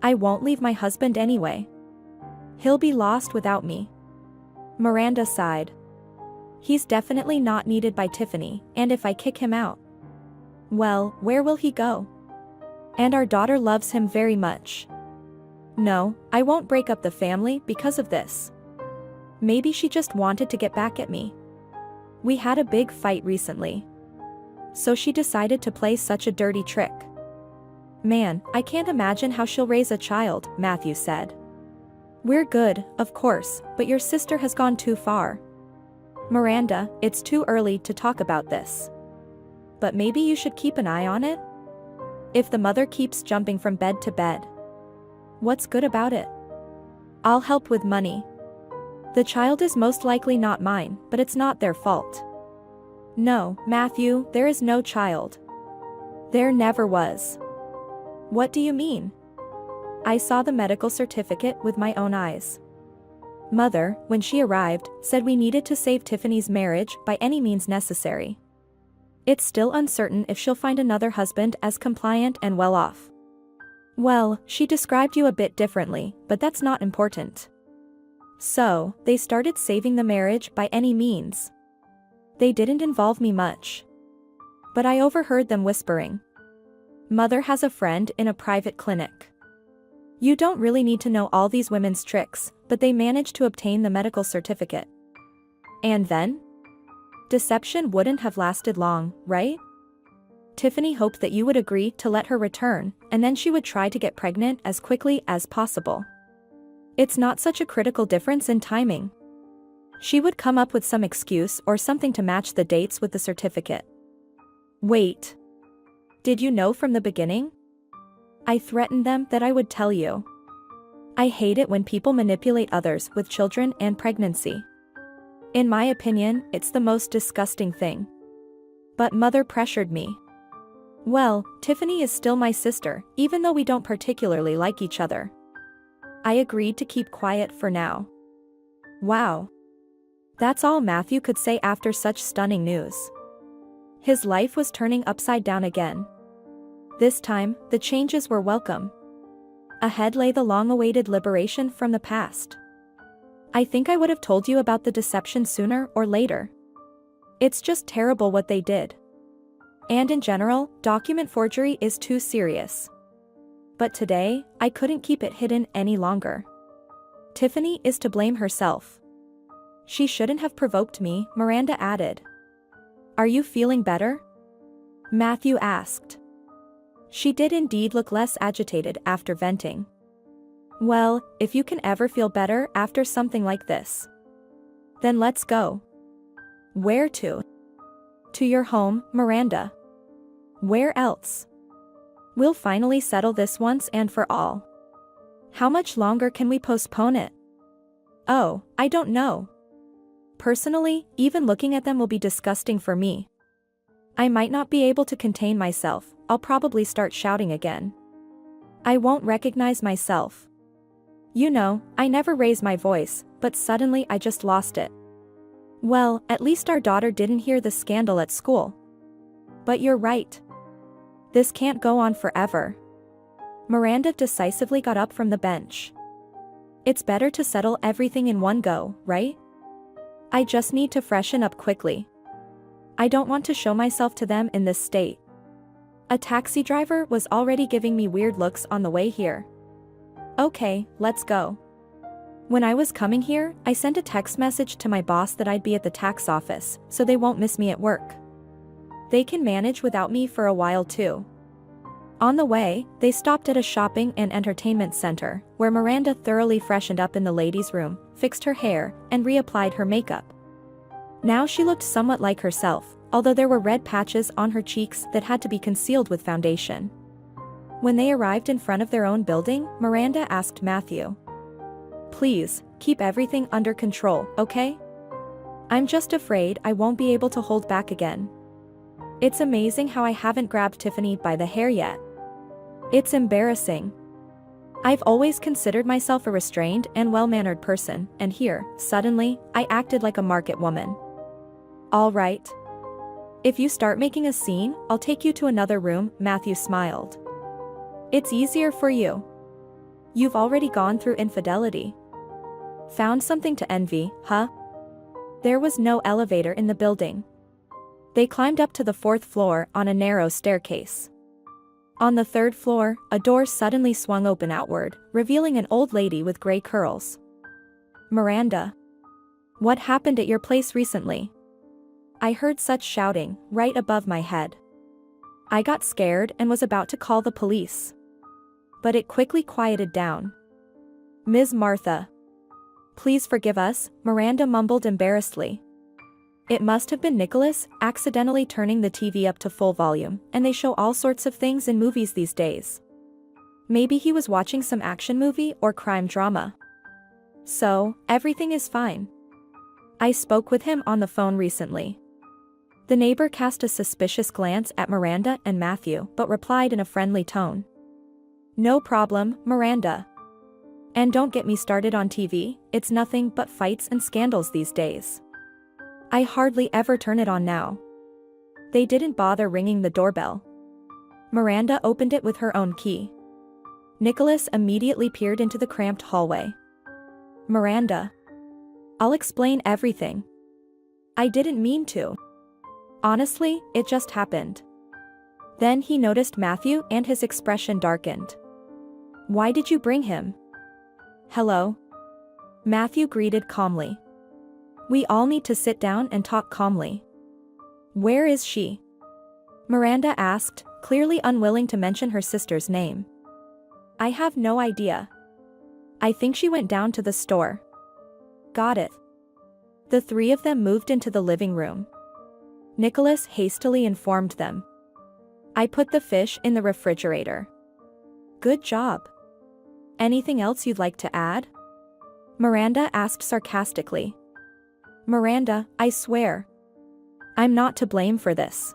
I won't leave my husband anyway. He'll be lost without me. Miranda sighed. He's definitely not needed by Tiffany, and if I kick him out, well, where will he go? And our daughter loves him very much. No, I won't break up the family because of this. Maybe she just wanted to get back at me. We had a big fight recently. So she decided to play such a dirty trick. Man, I can't imagine how she'll raise a child, Matthew said. We're good, of course, but your sister has gone too far. Miranda, it's too early to talk about this. But maybe you should keep an eye on it? If the mother keeps jumping from bed to bed. What's good about it? I'll help with money. The child is most likely not mine, but it's not their fault. No, Matthew, there is no child. There never was. What do you mean? I saw the medical certificate with my own eyes. Mother, when she arrived, said we needed to save Tiffany's marriage by any means necessary. It's still uncertain if she'll find another husband as compliant and well off. Well, she described you a bit differently, but that's not important. So, they started saving the marriage by any means. They didn't involve me much. But I overheard them whispering. Mother has a friend in a private clinic. You don't really need to know all these women's tricks, but they managed to obtain the medical certificate. And then? Deception wouldn't have lasted long, right? Tiffany hoped that you would agree to let her return, and then she would try to get pregnant as quickly as possible. It's not such a critical difference in timing. She would come up with some excuse or something to match the dates with the certificate. Wait. Did you know from the beginning? I threatened them that I would tell you. I hate it when people manipulate others with children and pregnancy. In my opinion, it's the most disgusting thing. But mother pressured me. Well, Tiffany is still my sister, even though we don't particularly like each other. I agreed to keep quiet for now. Wow. That's all Matthew could say after such stunning news. His life was turning upside down again. This time, the changes were welcome. Ahead lay the long-awaited liberation from the past. I think I would have told you about the deception sooner or later. It's just terrible what they did. And in general, document forgery is too serious. But today, I couldn't keep it hidden any longer. Tiffany is to blame herself. She shouldn't have provoked me, Miranda added. Are you feeling better? Matthew asked. She did indeed look less agitated after venting. Well, if you can ever feel better after something like this. Then let's go. Where to? To your home, Miranda. Where else? We'll finally settle this once and for all. How much longer can we postpone it? Oh, I don't know. Personally, even looking at them will be disgusting for me. I might not be able to contain myself, I'll probably start shouting again. I won't recognize myself. You know, I never raise my voice, but suddenly I just lost it. Well, at least our daughter didn't hear the scandal at school. But you're right. This can't go on forever. Miranda decisively got up from the bench. It's better to settle everything in one go, right? I just need to freshen up quickly. I don't want to show myself to them in this state. A taxi driver was already giving me weird looks on the way here. Okay, let's go. When I was coming here, I sent a text message to my boss that I'd be at the tax office, so they won't miss me at work. They can manage without me for a while too. On the way, they stopped at a shopping and entertainment center, where Miranda thoroughly freshened up in the ladies' room, fixed her hair, and reapplied her makeup. Now she looked somewhat like herself, although there were red patches on her cheeks that had to be concealed with foundation. When they arrived in front of their own building, Miranda asked Matthew. Please, keep everything under control, okay? I'm just afraid I won't be able to hold back again. It's amazing how I haven't grabbed Tiffany by the hair yet. It's embarrassing. I've always considered myself a restrained and well-mannered person, and here, suddenly, I acted like a market woman. All right. If you start making a scene, I'll take you to another room, Matthew smiled. It's easier for you. You've already gone through infidelity. Found something to envy, huh? There was no elevator in the building. They climbed up to the 4th floor on a narrow staircase. On the 3rd floor, a door suddenly swung open outward, revealing an old lady with gray curls. Miranda. What happened at your place recently? I heard such shouting, right above my head. I got scared and was about to call the police. But it quickly quieted down. Ms. Martha. Please forgive us, Miranda mumbled embarrassedly. It must have been Nicholas, accidentally turning the TV up to full volume, and they show all sorts of things in movies these days. Maybe he was watching some action movie or crime drama. So, everything is fine. I spoke with him on the phone recently. The neighbor cast a suspicious glance at Miranda and Matthew, but replied in a friendly tone. No problem, Miranda. And don't get me started on TV, it's nothing but fights and scandals these days. I hardly ever turn it on now. They didn't bother ringing the doorbell. Miranda opened it with her own key. Nicholas immediately peered into the cramped hallway. Miranda. I'll explain everything. I didn't mean to. Honestly, it just happened. Then he noticed Matthew and his expression darkened. Why did you bring him? Hello? Matthew greeted calmly. We all need to sit down and talk calmly. Where is she? Miranda asked, clearly unwilling to mention her sister's name. I have no idea. I think she went down to the store. Got it. The three of them moved into the living room. Nicholas hastily informed them. I put the fish in the refrigerator. Good job. Anything else you'd like to add? Miranda asked sarcastically. Miranda, I swear. I'm not to blame for this.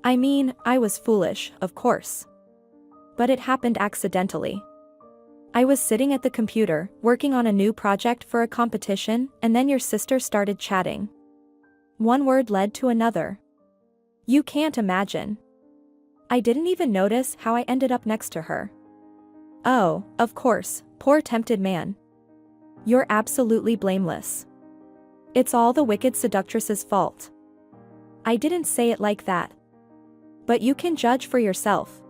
I mean, I was foolish, of course. But it happened accidentally. I was sitting at the computer, working on a new project for a competition, and then your sister started chatting. One word led to another. You can't imagine. I didn't even notice how I ended up next to her. Oh, of course, poor tempted man. You're absolutely blameless. It's all the wicked seductress's fault. I didn't say it like that. But you can judge for yourself.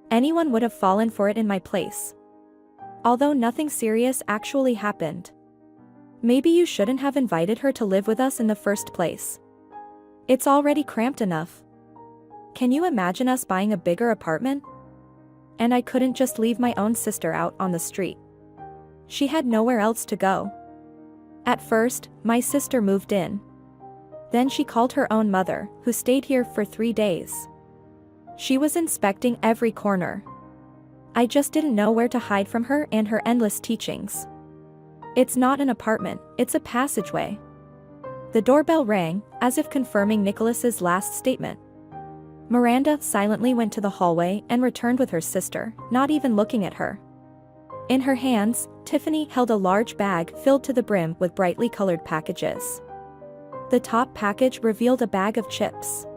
Anyone would have fallen for it in my place. Although nothing serious actually happened. Maybe you shouldn't have invited her to live with us in the first place. It's already cramped enough. Can you imagine us buying a bigger apartment? And I couldn't just leave my own sister out on the street. She had nowhere else to go. At first, my sister moved in. Then she called her own mother, who stayed here for 3 days. She was inspecting every corner. I just didn't know where to hide from her and her endless teachings. It's not an apartment, it's a passageway. The doorbell rang, as if confirming Nicholas's last statement. Miranda silently went to the hallway and returned with her sister, not even looking at her. In her hands, Tiffany held a large bag filled to the brim with brightly colored packages. The top package revealed a bag of chips.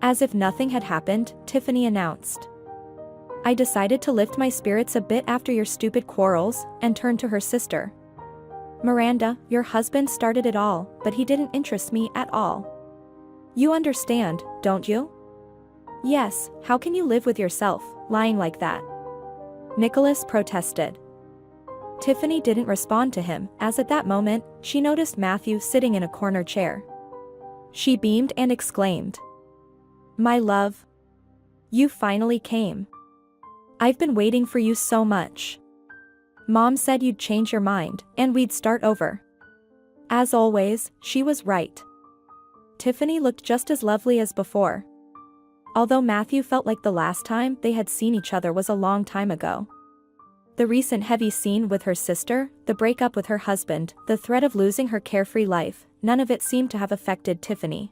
As if nothing had happened, Tiffany announced. I decided to lift my spirits a bit after your stupid quarrels, and turned to her sister. Miranda, your husband started it all, but he didn't interest me at all. You understand, don't you? Yes, how can you live with yourself, lying like that? Nicholas protested. Tiffany didn't respond to him, as at that moment, she noticed Matthew sitting in a corner chair. She beamed and exclaimed. My love. You finally came. I've been waiting for you so much. Mom said you'd change your mind, and we'd start over. As always, she was right. Tiffany looked just as lovely as before. Although Matthew felt like the last time they had seen each other was a long time ago. The recent heavy scene with her sister, the breakup with her husband, the threat of losing her carefree life, none of it seemed to have affected Tiffany.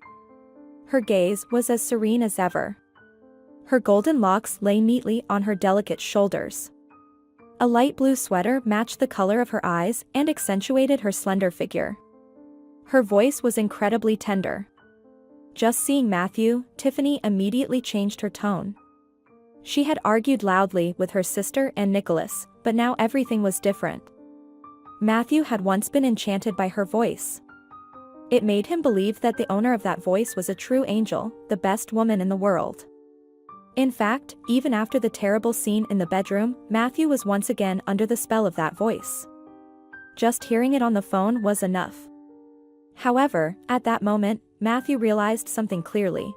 Her gaze was as serene as ever. Her golden locks lay neatly on her delicate shoulders. A light blue sweater matched the color of her eyes and accentuated her slender figure. Her voice was incredibly tender. Just seeing Matthew, Tiffany immediately changed her tone. She had argued loudly with her sister and Nicholas, but now everything was different. Matthew had once been enchanted by her voice. It made him believe that the owner of that voice was a true angel, the best woman in the world. In fact, even after the terrible scene in the bedroom, Matthew was once again under the spell of that voice. Just hearing it on the phone was enough. However, at that moment, Matthew realized something clearly.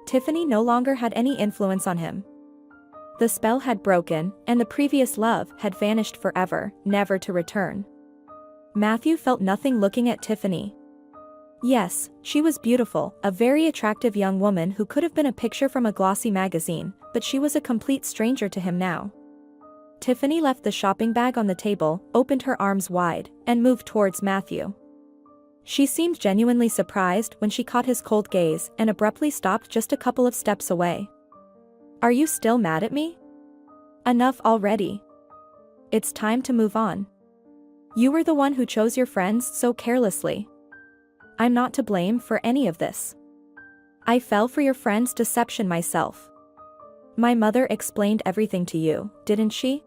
Tiffany no longer had any influence on him. The spell had broken, and the previous love had vanished forever, never to return. Matthew felt nothing looking at Tiffany. Yes, she was beautiful, a very attractive young woman who could have been a picture from a glossy magazine, but she was a complete stranger to him now. Tiffany left the shopping bag on the table, opened her arms wide, and moved towards Matthew. She seemed genuinely surprised when she caught his cold gaze and abruptly stopped just a couple of steps away. Are you still mad at me? Enough already. It's time to move on. You were the one who chose your friends so carelessly. I'm not to blame for any of this. I fell for your friend's deception myself. My mother explained everything to you, didn't she?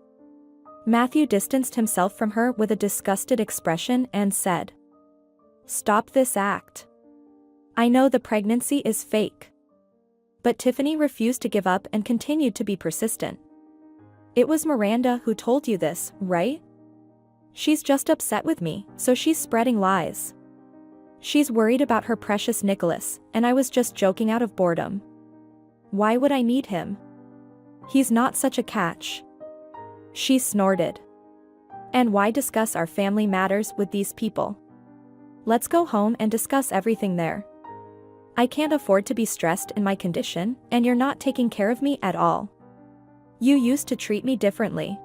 Matthew distanced himself from her with a disgusted expression and said, Stop this act. I know the pregnancy is fake. But Tiffany refused to give up and continued to be persistent. It was Miranda who told you this, right? She's just upset with me, so she's spreading lies. She's worried about her precious Nicholas, and I was just joking out of boredom. Why would I need him? He's not such a catch. She snorted. And why discuss our family matters with these people? Let's go home and discuss everything there. I can't afford to be stressed in my condition, and you're not taking care of me at all. You used to treat me differently.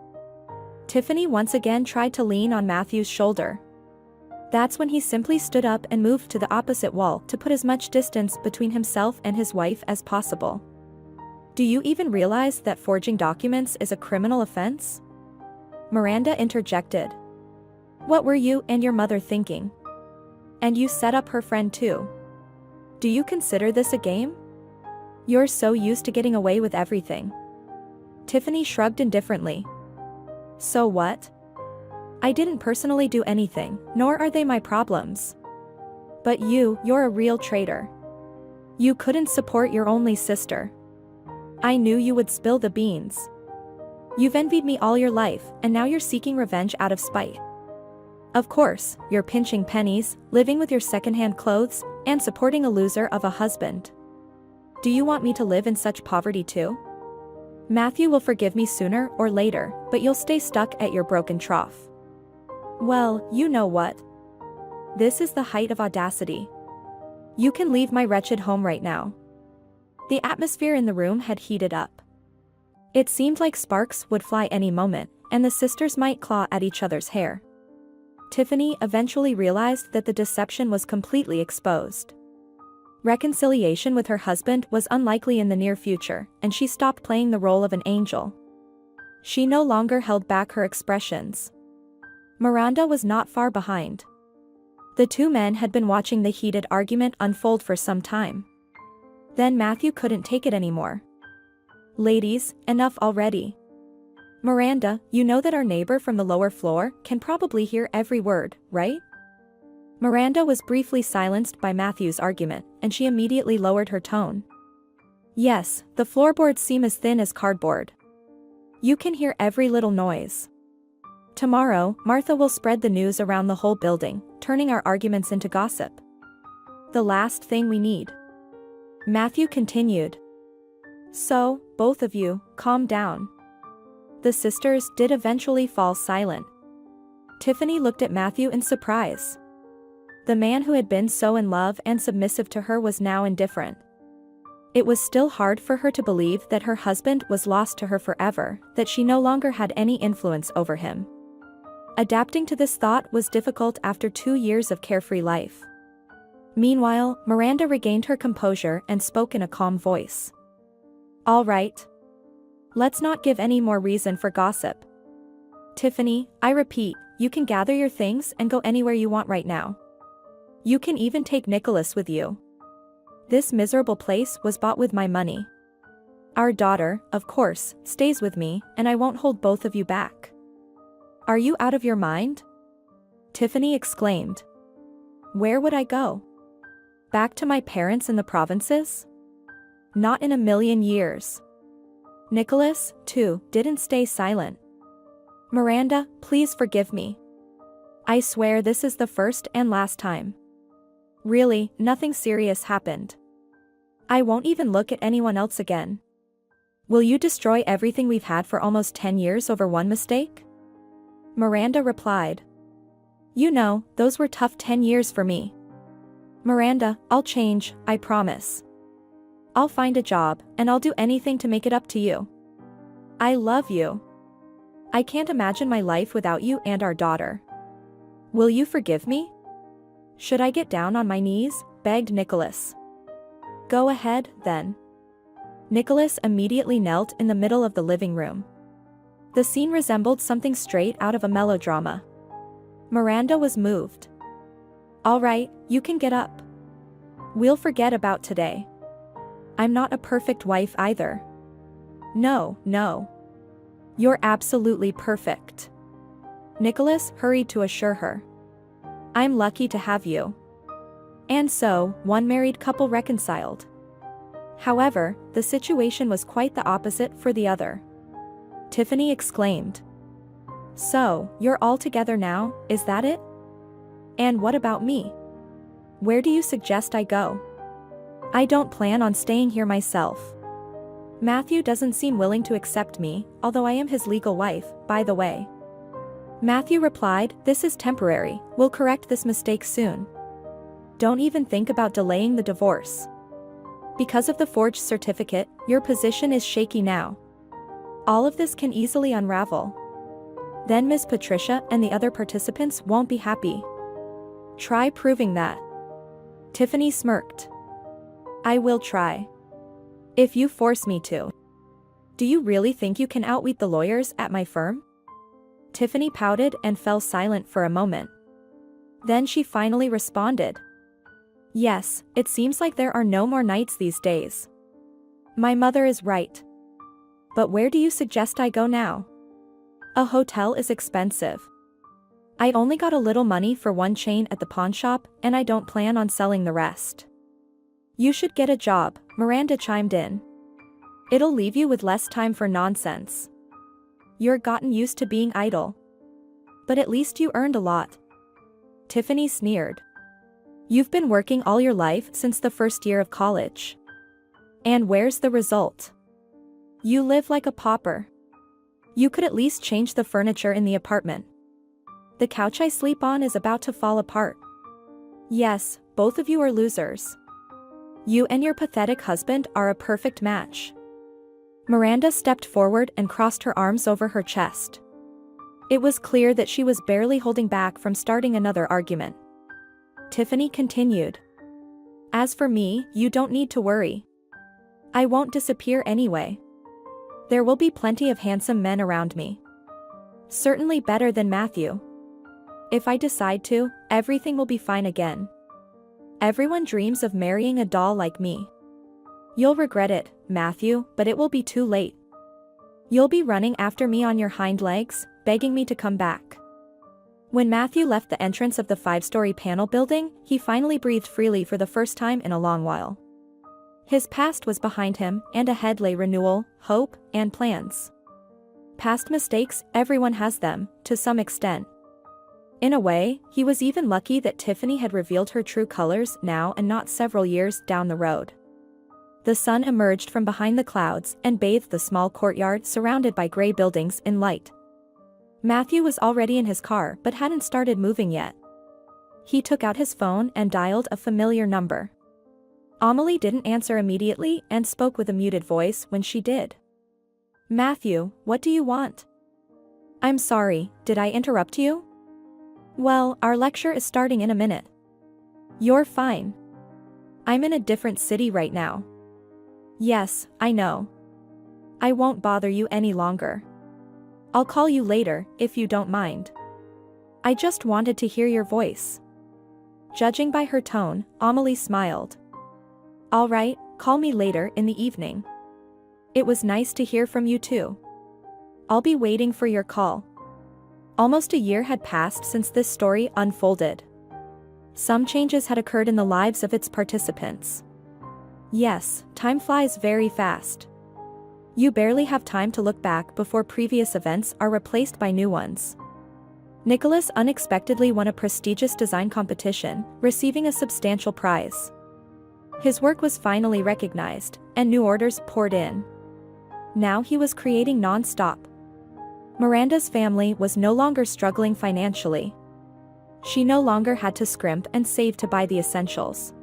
Tiffany once again tried to lean on Matthew's shoulder. That's when he simply stood up and moved to the opposite wall to put as much distance between himself and his wife as possible. Do you even realize that forging documents is a criminal offense? Miranda interjected. What were you and your mother thinking? And you set up her friend too. Do you consider this a game? You're so used to getting away with everything. Tiffany shrugged indifferently. So what? I didn't personally do anything, nor are they my problems. But you're a real traitor. You couldn't support your only sister. I knew you would spill the beans. You've envied me all your life, and now you're seeking revenge out of spite. Of course, you're pinching pennies, living with your secondhand clothes, and supporting a loser of a husband. Do you want me to live in such poverty too? Matthew will forgive me sooner or later, but you'll stay stuck at your broken trough. Well, you know what? This is the height of audacity. You can leave my wretched home right now. The atmosphere in the room had heated up. It seemed like sparks would fly any moment, and the sisters might claw at each other's hair. Tiffany eventually realized that the deception was completely exposed. Reconciliation with her husband was unlikely in the near future, and she stopped playing the role of an angel. She no longer held back her expressions. Miranda was not far behind. The two men had been watching the heated argument unfold for some time. Then Matthew couldn't take it anymore. Ladies, enough already. Miranda, you know that our neighbor from the lower floor can probably hear every word, right? Miranda was briefly silenced by Matthew's argument, and she immediately lowered her tone. Yes, the floorboards seem as thin as cardboard. You can hear every little noise. Tomorrow, Martha will spread the news around the whole building, turning our arguments into gossip. The last thing we need. Matthew continued. So, both of you, calm down. The sisters did eventually fall silent. Tiffany looked at Matthew in surprise. The man who had been so in love and submissive to her was now indifferent. It was still hard for her to believe that her husband was lost to her forever, that she no longer had any influence over him. Adapting to this thought was difficult after 2 years of carefree life. Meanwhile, Miranda regained her composure and spoke in a calm voice. All right. Let's not give any more reason for gossip. Tiffany, I repeat, you can gather your things and go anywhere you want right now. You can even take Nicholas with you. This miserable place was bought with my money. Our daughter, of course, stays with me, and I won't hold both of you back. Are you out of your mind? Tiffany exclaimed. Where would I go? Back to my parents in the provinces? Not in a million years. Nicholas, too, didn't stay silent. Miranda, please forgive me. I swear this is the first and last time. Really, nothing serious happened. I won't even look at anyone else again. Will you destroy everything we've had for almost 10 years over one mistake? Miranda replied. You know, those were tough 10 years for me. Miranda, I'll change, I promise. I'll find a job, and I'll do anything to make it up to you. I love you. I can't imagine my life without you and our daughter. Will you forgive me? Should I get down on my knees? Begged Nicholas. Go ahead, then. Nicholas immediately knelt in the middle of the living room. The scene resembled something straight out of a melodrama. Miranda was moved. All right, you can get up. We'll forget about today. I'm not a perfect wife either. No. You're absolutely perfect. Nicholas hurried to assure her. I'm lucky to have you. And so, one married couple reconciled. However, the situation was quite the opposite for the other. Tiffany exclaimed. So, you're all together now, is that it? And what about me? Where do you suggest I go? I don't plan on staying here myself. Matthew doesn't seem willing to accept me, although I am his legal wife, by the way. Matthew replied, this is temporary, we'll correct this mistake soon. Don't even think about delaying the divorce. Because of the forged certificate, your position is shaky now. All of this can easily unravel. Then Miss Patricia and the other participants won't be happy. Try proving that. Tiffany smirked. I will try. If you force me to. Do you really think you can outwit the lawyers at my firm? Tiffany pouted and fell silent for a moment. Then she finally responded. Yes, it seems like there are no more nights these days. My mother is right. But where do you suggest I go now? A hotel is expensive. I only got a little money for one chain at the pawn shop, and I don't plan on selling the rest. You should get a job, Miranda chimed in. It'll leave you with less time for nonsense. You're gotten used to being idle. But at least you earned a lot. Tiffany sneered. You've been working all your life since the first year of college. And where's the result? You live like a pauper. You could at least change the furniture in the apartment. The couch I sleep on is about to fall apart. Yes, both of you are losers. You and your pathetic husband are a perfect match. Miranda stepped forward and crossed her arms over her chest. It was clear that she was barely holding back from starting another argument. Tiffany continued. As for me, you don't need to worry. I won't disappear anyway. There will be plenty of handsome men around me. Certainly better than Matthew. If I decide to, everything will be fine again. Everyone dreams of marrying a doll like me. You'll regret it, Matthew, but it will be too late. You'll be running after me on your hind legs, begging me to come back. When Matthew left the entrance of the 5-story panel building, he finally breathed freely for the first time in a long while. His past was behind him, and ahead lay renewal, hope, and plans. Past mistakes, everyone has them, to some extent. In a way, he was even lucky that Tiffany had revealed her true colors now and not several years down the road. The sun emerged from behind the clouds and bathed the small courtyard surrounded by gray buildings in light. Matthew was already in his car but hadn't started moving yet. He took out his phone and dialed a familiar number. Amelie didn't answer immediately and spoke with a muted voice when she did. Matthew, what do you want? I'm sorry, did I interrupt you? Well, our lecture is starting in a minute. You're fine. I'm in a different city right now. Yes, I know. I won't bother you any longer. I'll call you later, if you don't mind. I just wanted to hear your voice. Judging by her tone, Amelie smiled. All right, call me later in the evening. It was nice to hear from you too. I'll be waiting for your call. Almost a year had passed since this story unfolded. Some changes had occurred in the lives of its participants. Yes, time flies very fast. You barely have time to look back before previous events are replaced by new ones. Nicholas unexpectedly won a prestigious design competition, receiving a substantial prize. His work was finally recognized, and new orders poured in. Now he was creating non-stop. Miranda's family was no longer struggling financially. She no longer had to scrimp and save to buy the essentials.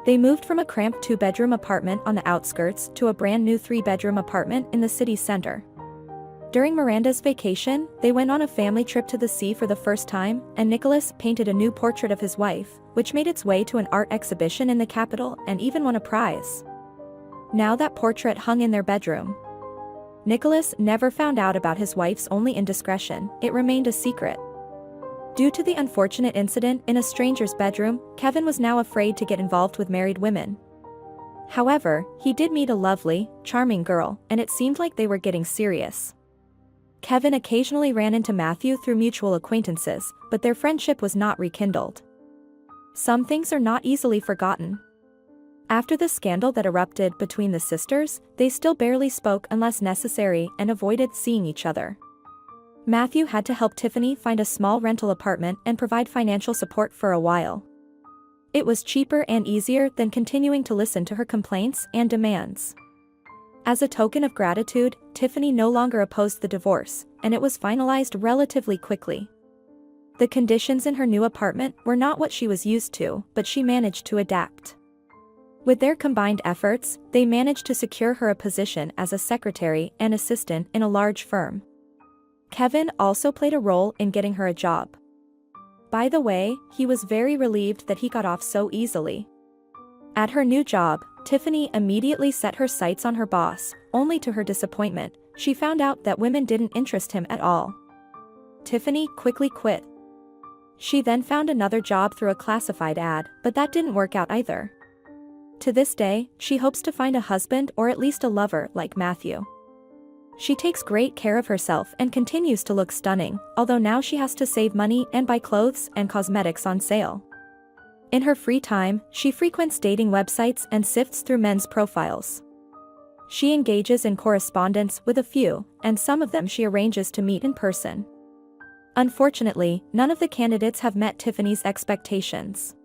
They moved from a cramped 2-bedroom apartment on the outskirts to a brand new 3-bedroom apartment in the city center. During Miranda's vacation, they went on a family trip to the sea for the first time, and Nicholas painted a new portrait of his wife, which made its way to an art exhibition in the capital and even won a prize. Now that portrait hung in their bedroom. Nicholas never found out about his wife's only indiscretion, it remained a secret. Due to the unfortunate incident in a stranger's bedroom, Kevin was now afraid to get involved with married women. However, he did meet a lovely, charming girl, and it seemed like they were getting serious. Kevin occasionally ran into Matthew through mutual acquaintances, but their friendship was not rekindled. Some things are not easily forgotten. After the scandal that erupted between the sisters, they still barely spoke unless necessary and avoided seeing each other. Matthew had to help Tiffany find a small rental apartment and provide financial support for a while. It was cheaper and easier than continuing to listen to her complaints and demands. As a token of gratitude, Tiffany no longer opposed the divorce, and it was finalized relatively quickly. The conditions in her new apartment were not what she was used to, but she managed to adapt. With their combined efforts, they managed to secure her a position as a secretary and assistant in a large firm. Kevin also played a role in getting her a job. By the way, he was very relieved that he got off so easily. At her new job, Tiffany immediately set her sights on her boss, only to her disappointment, she found out that women didn't interest him at all. Tiffany quickly quit. She then found another job through a classified ad, but that didn't work out either. To this day, she hopes to find a husband or at least a lover like Matthew. She takes great care of herself and continues to look stunning, although now she has to save money and buy clothes and cosmetics on sale. In her free time, she frequents dating websites and sifts through men's profiles. She engages in correspondence with a few, and some of them she arranges to meet in person. Unfortunately, none of the candidates have met Tiffany's expectations.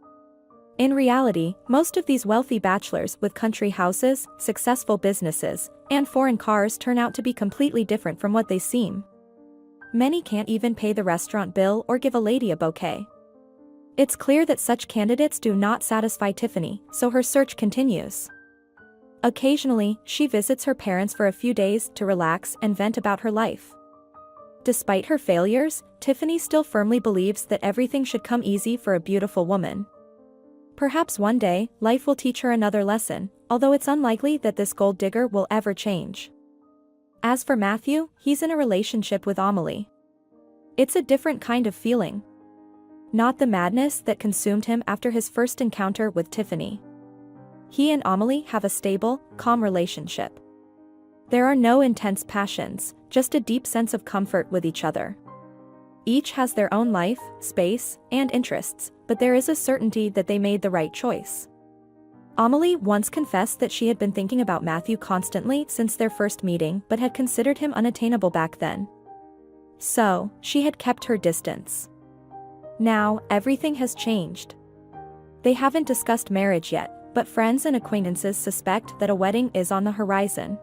In reality, most of these wealthy bachelors with country houses, successful businesses, and foreign cars turn out to be completely different from what they seem. Many can't even pay the restaurant bill or give a lady a bouquet. It's clear that such candidates do not satisfy Tiffany, so her search continues. Occasionally, she visits her parents for a few days to relax and vent about her life. Despite her failures, Tiffany still firmly believes that everything should come easy for a beautiful woman. Perhaps one day, life will teach her another lesson, although it's unlikely that this gold digger will ever change. As for Matthew, he's in a relationship with Amelie. It's a different kind of feeling. Not the madness that consumed him after his first encounter with Tiffany. He and Amelie have a stable, calm relationship. There are no intense passions, just a deep sense of comfort with each other. Each has their own life, space, and interests, but there is a certainty that they made the right choice. Amelie once confessed that she had been thinking about Matthew constantly since their first meeting but had considered him unattainable back then. So, she had kept her distance. Now, everything has changed. They haven't discussed marriage yet, but friends and acquaintances suspect that a wedding is on the horizon.